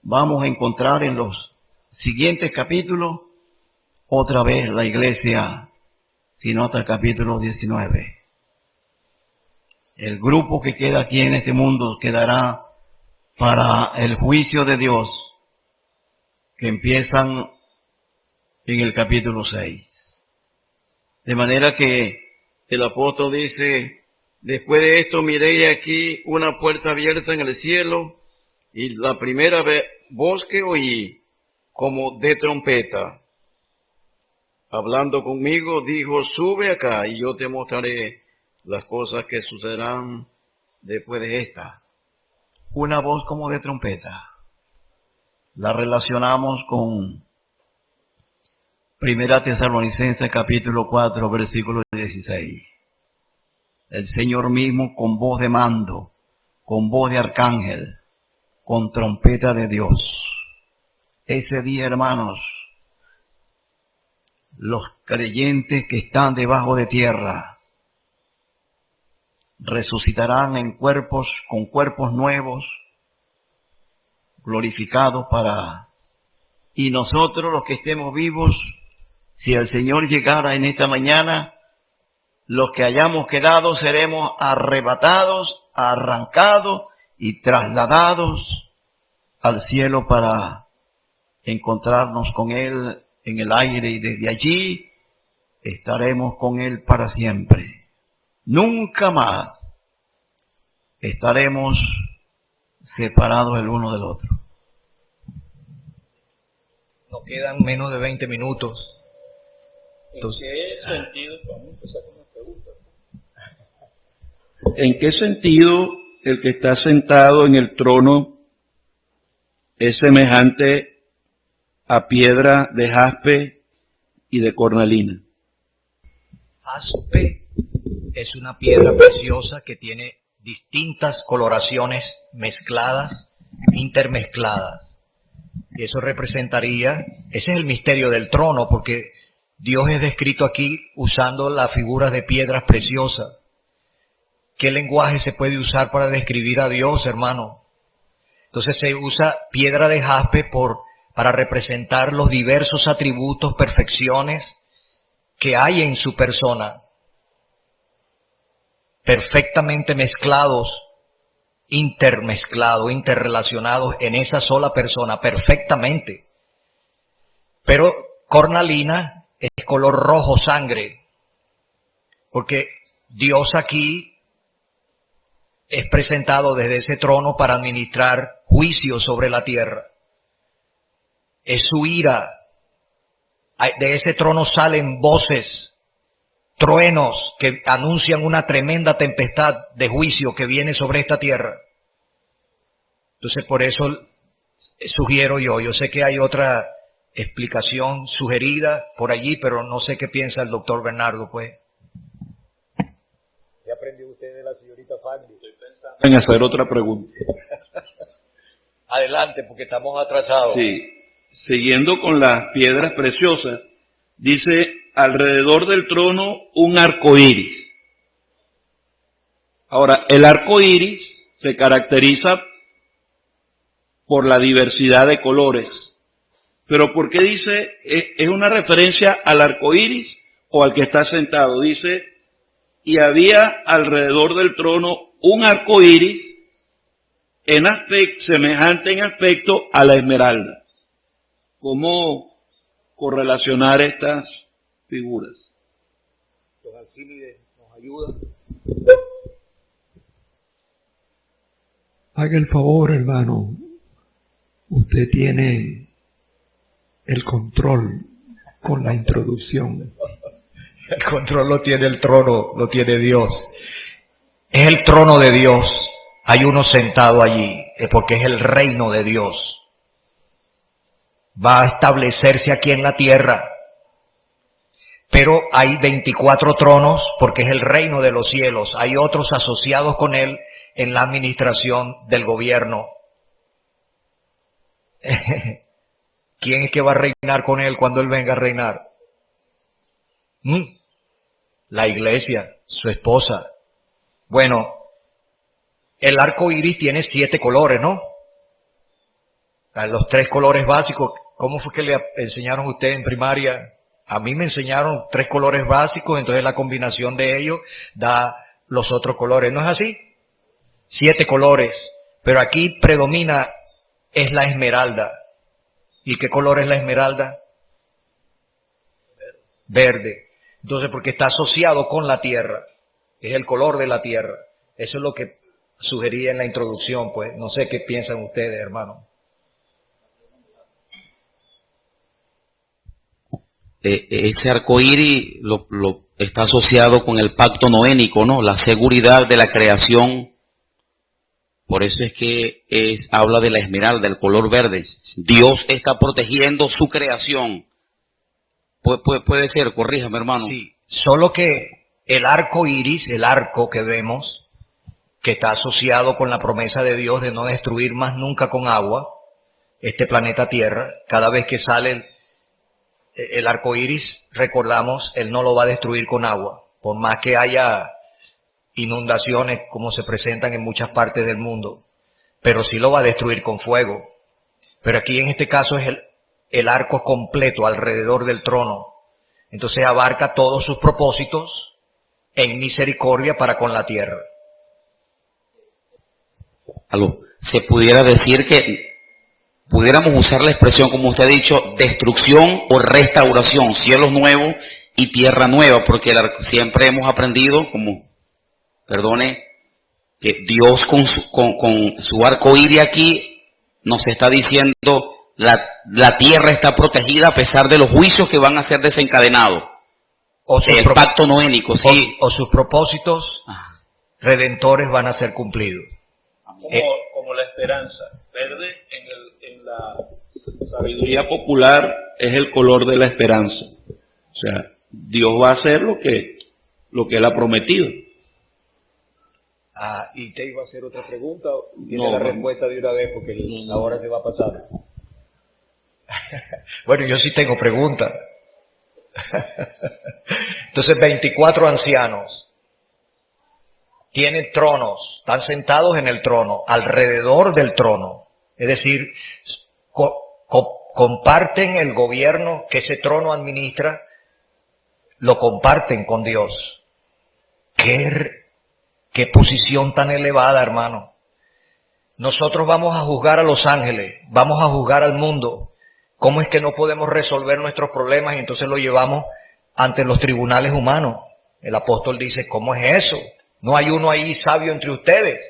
vamos a encontrar en los siguientes capítulos otra vez la iglesia, sino hasta el capítulo 19. El grupo que queda aquí en este mundo quedará para el juicio de Dios, que empiezan en el capítulo 6. De manera que el apóstol dice, después de esto miré aquí una puerta abierta en el cielo, y la primera voz que oí, como de trompeta, hablando conmigo, dijo, sube acá y yo te mostraré las cosas que sucederán después de esta. Una voz como de trompeta. La relacionamos con Primera Tesalonicenses capítulo 4, versículo 16. El Señor mismo con voz de mando, con voz de arcángel, con trompeta de Dios. Ese día, hermanos, los creyentes que están debajo de tierra resucitarán en cuerpos, con cuerpos nuevos, glorificados y nosotros los que estemos vivos, si el Señor llegara en esta mañana, los que hayamos quedado seremos arrebatados, arrancados y trasladados al cielo para encontrarnos con Él en el aire, y desde allí estaremos con Él para siempre. Nunca más estaremos separados el uno del otro. Nos quedan menos de 20 minutos. Entonces, ¿en qué sentido el que está sentado en el trono es semejante a piedra de jaspe y de cornalina? Jaspe es una piedra preciosa que tiene distintas coloraciones mezcladas, intermezcladas. Y eso representaría, ese es el misterio del trono, porque Dios es descrito aquí usando las figuras de piedras preciosas. ¿Qué lenguaje se puede usar para describir a Dios, hermano? Entonces se usa piedra de jaspe para representar los diversos atributos, perfecciones que hay en su persona, perfectamente mezclados, intermezclados, interrelacionados en esa sola persona, perfectamente. Pero cornalina es color rojo sangre, porque Dios aquí es presentado desde ese trono para administrar juicio sobre la tierra. Es su ira. De ese trono salen voces, truenos que anuncian una tremenda tempestad de juicio que viene sobre esta tierra. Entonces por eso sugiero yo sé que hay otra explicación sugerida por allí, pero no sé qué piensa el doctor Bernardo, pues. ¿Qué aprendió usted de la señorita Fanny? En hacer otra pregunta. Adelante, porque estamos atrasados. Sí. Siguiendo con las piedras preciosas, dice alrededor del trono un arco iris. Ahora, el arco iris se caracteriza por la diversidad de colores. Pero ¿por qué dice, es una referencia al arco iris o al que está sentado? Dice, y había alrededor del trono un arco iris en aspecto, semejante en aspecto a la esmeralda. ¿Cómo correlacionar estas figuras? Los Alcímides nos ayudan. Haga el favor, hermano. Usted tiene el control con la introducción. El control lo tiene el trono, lo tiene Dios. Es el trono de Dios. Hay uno sentado allí, es porque es el reino de Dios. Va a establecerse aquí en la tierra. Pero hay 24 tronos porque es el reino de los cielos. Hay otros asociados con él en la administración del gobierno. ¿Quién es que va a reinar con él cuando él venga a reinar? La iglesia, su esposa. Bueno, el arco iris tiene 7 colores, ¿no? Los 3 colores básicos. ¿Cómo fue que le enseñaron a usted en primaria? A mí me enseñaron 3 colores básicos, entonces la combinación de ellos da los otros colores. ¿No es así? 7 colores. Pero aquí predomina es la esmeralda. ¿Y qué color es la esmeralda? Verde. Entonces, porque está asociado con la tierra. Es el color de la tierra. Eso es lo que sugería en la introducción, pues. No sé qué piensan ustedes, hermano. Ese arco iris está asociado con el pacto noénico, ¿no? La seguridad de la creación. Por eso es que habla de la esmeralda, el color verde. Dios está protegiendo su creación. Puede ser, corríjame, hermano. Sí, solo que el arco iris, el arco que vemos, que está asociado con la promesa de Dios de no destruir más nunca con agua este planeta Tierra, cada vez que sale el arco iris, recordamos, Él no lo va a destruir con agua, por más que haya inundaciones como se presentan en muchas partes del mundo, pero sí lo va a destruir con fuego. Pero aquí en este caso es el arco completo alrededor del trono. Entonces abarca todos sus propósitos en misericordia para con la tierra. Se pudiera decir que pudiéramos usar la expresión, como usted ha dicho, destrucción o restauración, cielos nuevos y tierra nueva, porque siempre hemos aprendido, que Dios con su arco iris aquí nos está diciendo la tierra está protegida a pesar de los juicios que van a ser desencadenados. El pacto noénico, sí. O sus propósitos redentores van a ser cumplidos. Como la esperanza. Verde en la sabiduría popular es el color de la esperanza. O sea, Dios va a hacer lo que Él ha prometido. ¿Y te iba a hacer otra pregunta? ¿Tiene la respuesta de una vez? Porque la hora se va a pasar. Bueno, yo sí tengo preguntas. Entonces, 24 ancianos tienen tronos, están sentados en el trono, alrededor del trono. Es decir, comparten el gobierno que ese trono administra, lo comparten con Dios. Qué posición tan elevada, hermano. Nosotros vamos a juzgar a los ángeles, vamos a juzgar al mundo. ¿Cómo es que no podemos resolver nuestros problemas y entonces lo llevamos ante los tribunales humanos? El apóstol dice, ¿cómo es eso? No hay uno ahí sabio entre ustedes.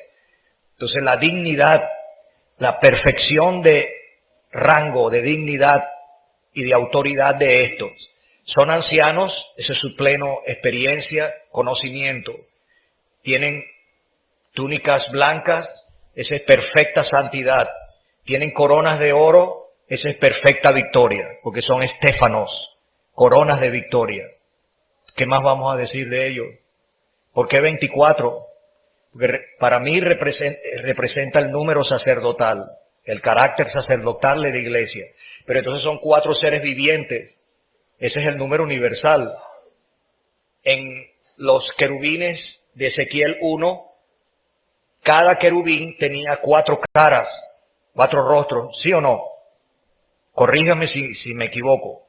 Entonces la dignidad, la perfección de rango, de dignidad y de autoridad de estos. Son ancianos, esa es su pleno experiencia, conocimiento. Tienen túnicas blancas, esa es perfecta santidad. Tienen coronas de oro, esa es perfecta victoria, porque son estéfanos, coronas de victoria. ¿Qué más vamos a decir de ellos? ¿Por qué 24? Porque para mí representa el número sacerdotal, el carácter sacerdotal de la iglesia. Pero entonces son 4 seres vivientes. Ese es el número universal. En los querubines de Ezequiel 1, cada querubín tenía 4 caras, 4 rostros, ¿sí o no? Corrígame si me equivoco.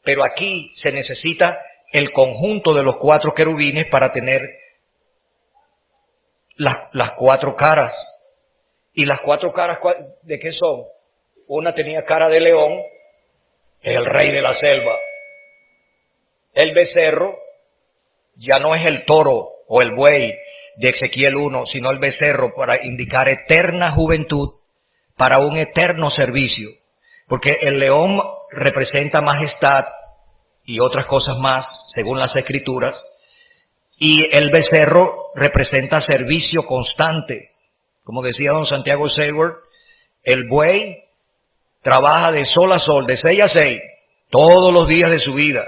Pero aquí se necesita el conjunto de los 4 querubines para tener las 4 caras. ¿Y las 4 caras de qué son? Una tenía cara de león, el rey de la selva. El becerro ya no es el toro o el buey de Ezequiel 1, sino el becerro para indicar eterna juventud, para un eterno servicio. Porque el león representa majestad y otras cosas más, según las escrituras, y el becerro representa servicio constante. Como decía don Santiago Seward, el buey trabaja de sol a sol, de 6 a 6, todos los días de su vida,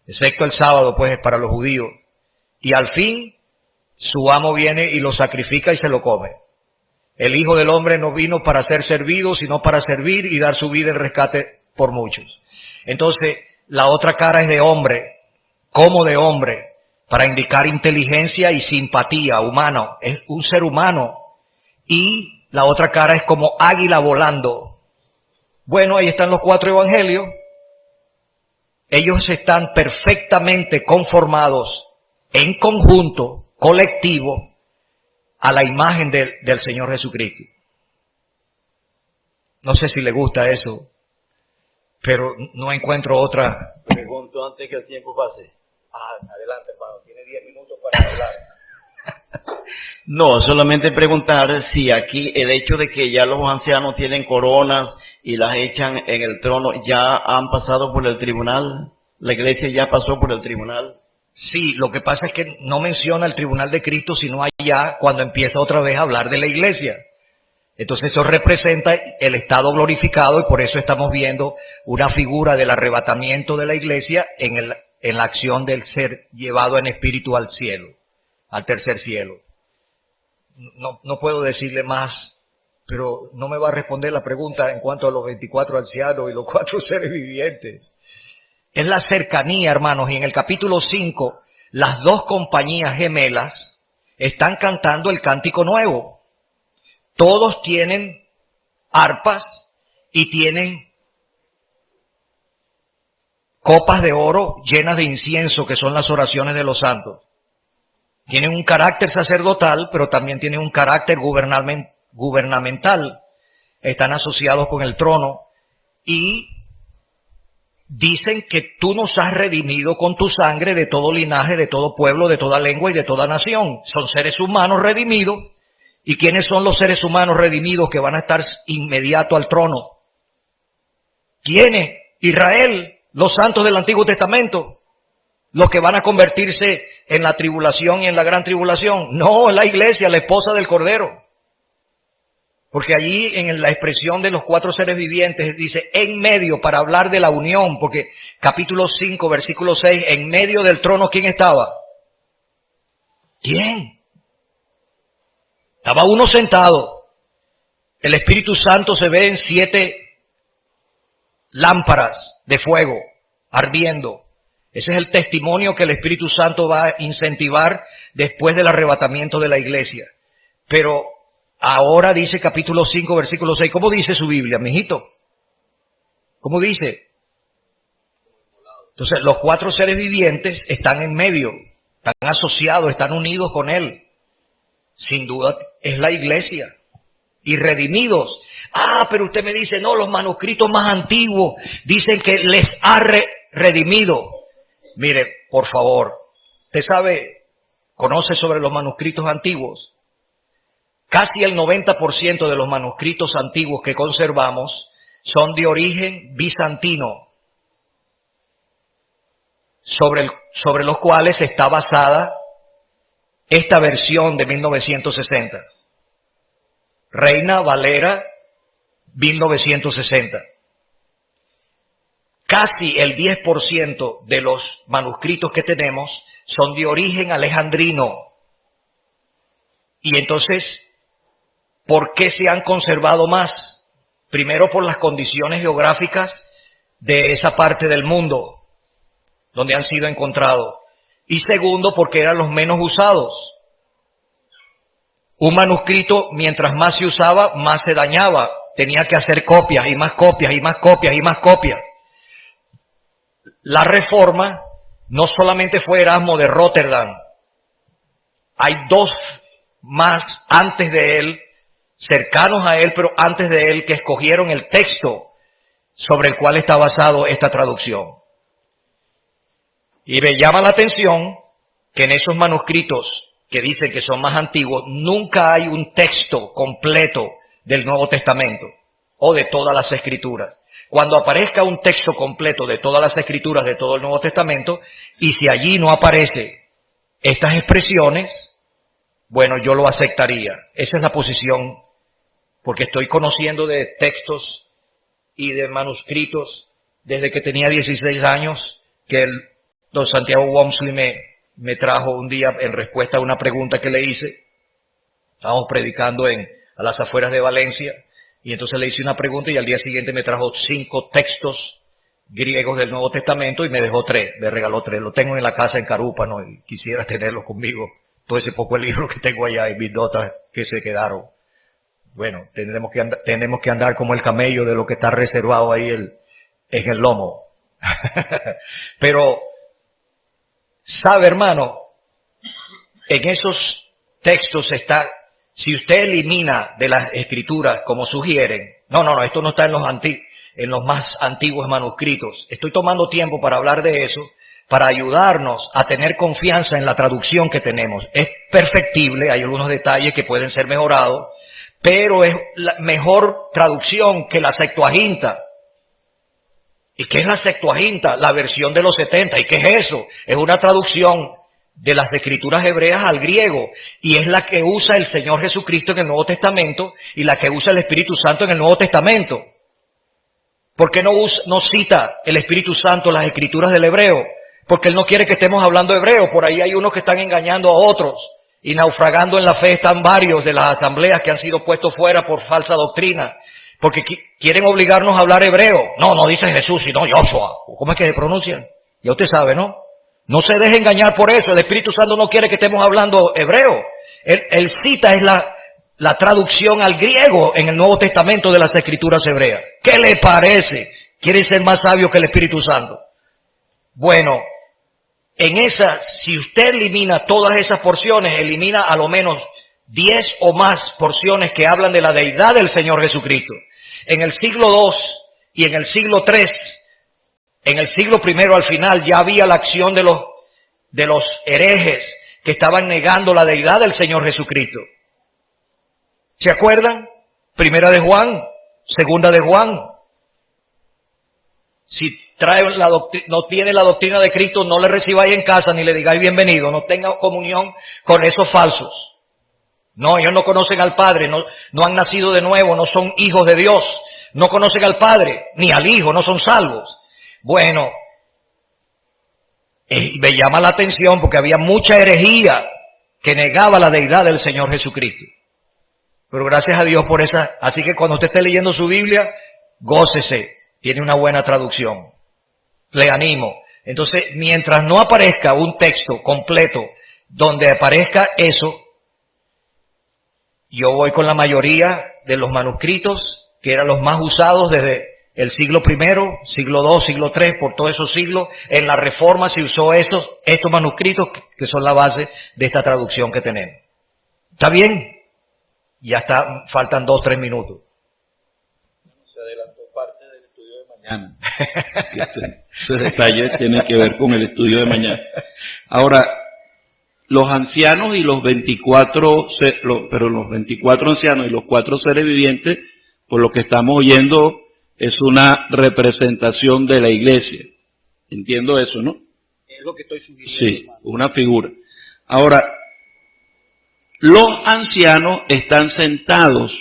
excepto el sábado, pues, para los judíos. Y al fin, su amo viene y lo sacrifica y se lo come. El Hijo del Hombre no vino para ser servido, sino para servir y dar su vida en rescate por muchos. Entonces, la otra cara es de hombre, como de hombre, para indicar inteligencia y simpatía humana. Es un ser humano. Y la otra cara es como águila volando. Bueno, ahí están los 4 evangelios. Ellos están perfectamente conformados en conjunto, colectivo, a la imagen del Señor Jesucristo. No sé si le gusta eso, pero no encuentro otra. Pregunto antes que el tiempo pase. Adelante, hermano, tiene 10 minutos para hablar. No, solamente preguntar si aquí el hecho de que ya los ancianos tienen coronas y las echan en el trono, ¿ya han pasado por el tribunal La iglesia ya pasó por el tribunal. Sí, lo que pasa es que no menciona el tribunal de Cristo, sino allá cuando empieza otra vez a hablar de la iglesia. Entonces eso representa el estado glorificado y por eso estamos viendo una figura del arrebatamiento de la iglesia en la acción del ser llevado en espíritu al cielo, al tercer cielo. No puedo decirle más, pero no me va a responder la pregunta en cuanto a los 24 ancianos y los 4 seres vivientes. Es la cercanía, hermanos, y en el capítulo 5, las 2 compañías gemelas están cantando el cántico nuevo. Todos tienen arpas y tienen copas de oro llenas de incienso, que son las oraciones de los santos. Tienen un carácter sacerdotal, pero también tienen un carácter gubernamental. Están asociados con el trono y dicen que tú nos has redimido con tu sangre de todo linaje, de todo pueblo, de toda lengua y de toda nación. Son seres humanos redimidos. ¿Y quiénes son los seres humanos redimidos que van a estar inmediato al trono? ¿Quiénes? Israel, los santos del Antiguo Testamento, los que van a convertirse en la tribulación y en la gran tribulación. No, la iglesia, la esposa del Cordero. Porque allí en la expresión de los 4 seres vivientes dice en medio, para hablar de la unión, porque capítulo 5, versículo 6, en medio del trono, ¿quién estaba? ¿Quién? Estaba uno sentado. El Espíritu Santo se ve en 7 lámparas de fuego ardiendo. Ese es el testimonio que el Espíritu Santo va a incentivar después del arrebatamiento de la iglesia. Pero ahora dice capítulo 5, versículo 6. ¿Cómo dice su Biblia, mijito? ¿Cómo dice? Entonces, los 4 seres vivientes están en medio, están asociados, están unidos con Él. Sin duda es la iglesia. Y redimidos. Ah, pero usted me dice, no, los manuscritos más antiguos dicen que les ha redimido. Mire, por favor, ¿usted conoce sobre los manuscritos antiguos? Casi el 90% de los manuscritos antiguos que conservamos son de origen bizantino, sobre los cuales está basada esta versión de 1960. Reina Valera, 1960. Casi el 10% de los manuscritos que tenemos son de origen alejandrino. Y entonces, ¿por qué se han conservado más? Primero, por las condiciones geográficas de esa parte del mundo donde han sido encontrados. Y segundo, porque eran los menos usados. Un manuscrito, mientras más se usaba, más se dañaba. Tenía que hacer copias y más copias y más copias y más copias. La Reforma no solamente fue Erasmo de Rotterdam. Hay 2 más antes de él, cercanos a él, pero antes de él, que escogieron el texto sobre el cual está basado esta traducción. Y me llama la atención que en esos manuscritos que dicen que son más antiguos, nunca hay un texto completo del Nuevo Testamento o de todas las Escrituras. Cuando aparezca un texto completo de todas las Escrituras de todo el Nuevo Testamento, y si allí no aparece estas expresiones, bueno, yo lo aceptaría. Esa es la posición, porque estoy conociendo de textos y de manuscritos desde que tenía 16 años, que el don Santiago Wamsley me trajo un día en respuesta a una pregunta que le hice. Estábamos predicando a las afueras de Valencia, y entonces le hice una pregunta y al día siguiente me trajo 5 textos griegos del Nuevo Testamento y me dejó 3, me regaló 3. Lo tengo en la casa en Carúpano y quisiera tenerlos conmigo. Todo ese poco el libro que tengo allá y mis notas que se quedaron. Bueno, tenemos que andar como el camello de lo que está reservado ahí en el lomo. Pero, ¿sabe, hermano? En esos textos está, si usted elimina de las Escrituras como sugieren, no, esto no está en los más antiguos manuscritos. Estoy tomando tiempo para hablar de eso, para ayudarnos a tener confianza en la traducción que tenemos. Es perfectible, hay algunos detalles que pueden ser mejorados, pero es la mejor traducción que la Septuaginta. ¿Y qué es la Septuaginta? La versión de los 70. ¿Y qué es eso? Es una traducción de las escrituras hebreas al griego, y es la que usa el Señor Jesucristo en el Nuevo Testamento y la que usa el Espíritu Santo en el Nuevo Testamento. ¿Por qué no cita el Espíritu Santo las escrituras del hebreo? Porque Él no quiere que estemos hablando hebreo. Por ahí hay unos que están engañando a otros y naufragando en la fe. Están varios de las asambleas que han sido puestos fuera por falsa doctrina, porque quieren obligarnos a hablar hebreo. No dice Jesús, sino Joshua. ¿Cómo es que se pronuncian? Ya usted sabe, ¿no? No se deje engañar por eso. El Espíritu Santo no quiere que estemos hablando hebreo. Él cita es la traducción al griego en el Nuevo Testamento de las escrituras hebreas. ¿Qué le parece? ¿Quieren ser más sabios que el Espíritu Santo? Bueno, en esa, si usted elimina todas esas porciones, elimina a lo menos 10 o más porciones que hablan de la deidad del Señor Jesucristo. En el siglo II y en el siglo III, en el siglo I al final ya había la acción de los herejes que estaban negando la deidad del Señor Jesucristo. ¿Se acuerdan? Primera de Juan, segunda de Juan. Si no tiene la doctrina de Cristo, no le recibáis en casa ni le digáis bienvenido. No tenga comunión con esos falsos. No, ellos no conocen al Padre, no han nacido de nuevo, no son hijos de Dios. No conocen al Padre ni al Hijo, no son salvos. Bueno, me llama la atención porque había mucha herejía que negaba la deidad del Señor Jesucristo. Pero gracias a Dios por esa. Así que cuando usted esté leyendo su Biblia, gócese. Tiene una buena traducción. Le animo. Entonces, mientras no aparezca un texto completo donde aparezca eso, yo voy con la mayoría de los manuscritos, que eran los más usados desde el siglo I, siglo II, siglo III, por todos esos siglos. En la Reforma se usó estos manuscritos que son la base de esta traducción que tenemos. ¿Está bien? Ya está, faltan 2-3 minutos. Se adelantó parte del estudio de mañana. Ese detalle tiene que ver con el estudio de mañana. Ahora, los ancianos y los 24 ancianos y los 4 seres vivientes, por lo que estamos oyendo, es una representación de la iglesia. Entiendo eso, ¿no? Es lo que estoy sugiriendo. Sí, una figura. Ahora, los ancianos están sentados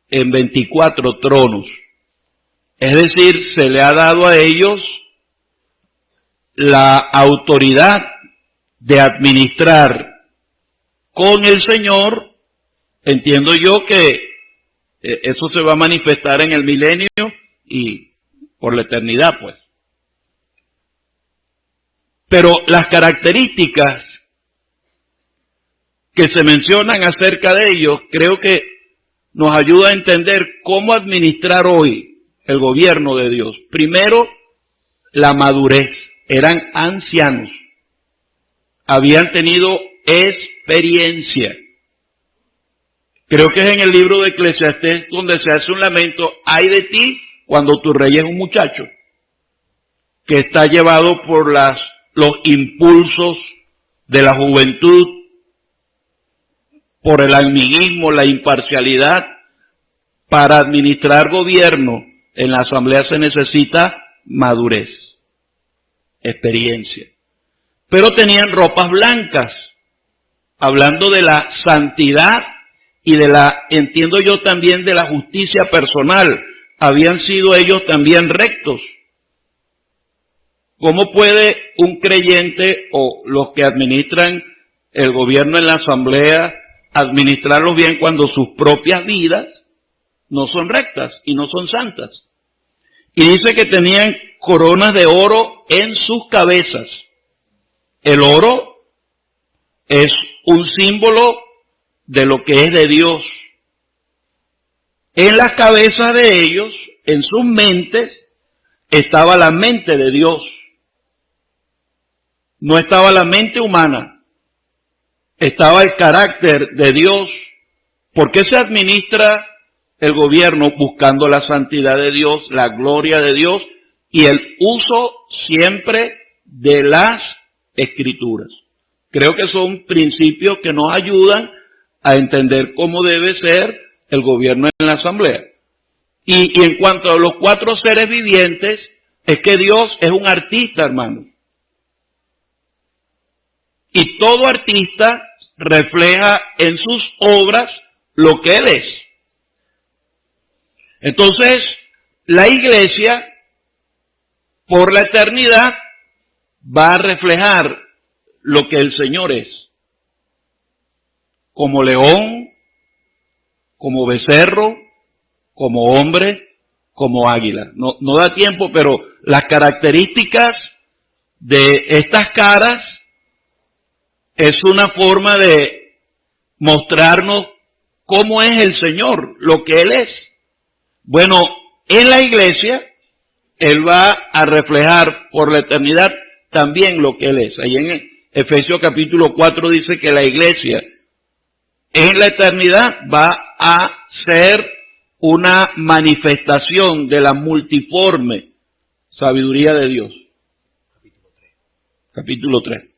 en 24 tronos. Es decir, se le ha dado a ellos la autoridad de administrar con el Señor. Entiendo yo que eso se va a manifestar en el milenio y por la eternidad, pues. Pero las características que se mencionan acerca de ellos, creo que nos ayuda a entender cómo administrar hoy el gobierno de Dios. Primero, la madurez. Eran ancianos. Habían tenido experiencia. Creo que es en el libro de Eclesiastés donde se hace un lamento. Ay de ti cuando tu rey es un muchacho que está llevado por los impulsos de la juventud, por el amiguismo, la imparcialidad. Para administrar gobierno en la asamblea se necesita madurez, experiencia. Pero tenían ropas blancas, hablando de la santidad y entiendo yo también de la justicia personal. Habían sido ellos también rectos. ¿Cómo puede un creyente o los que administran el gobierno en la asamblea administrarlos bien cuando sus propias vidas no son rectas y no son santas? Y dice que tenían coronas de oro en sus cabezas. El oro es un símbolo de lo que es de Dios. En las cabezas de ellos, en sus mentes, estaba la mente de Dios. No estaba la mente humana. Estaba el carácter de Dios. ¿Por qué se administra el gobierno? Buscando la santidad de Dios, la gloria de Dios y el uso siempre de las Escrituras. Creo que son principios que nos ayudan a entender cómo debe ser el gobierno en la asamblea. Y en cuanto a los 4 seres vivientes, es que Dios es un artista, hermano. Y todo artista refleja en sus obras lo que Él es. Entonces, la iglesia, por la eternidad, va a reflejar lo que el Señor es. Como león, como becerro, como hombre, como águila. No da tiempo, pero las características de estas caras es una forma de mostrarnos cómo es el Señor, lo que Él es. Bueno, en la iglesia, Él va a reflejar por la eternidad también lo que Él es. Ahí en Efesios capítulo 4 dice que la iglesia en la eternidad va a ser una manifestación de la multiforme sabiduría de Dios. Capítulo 3.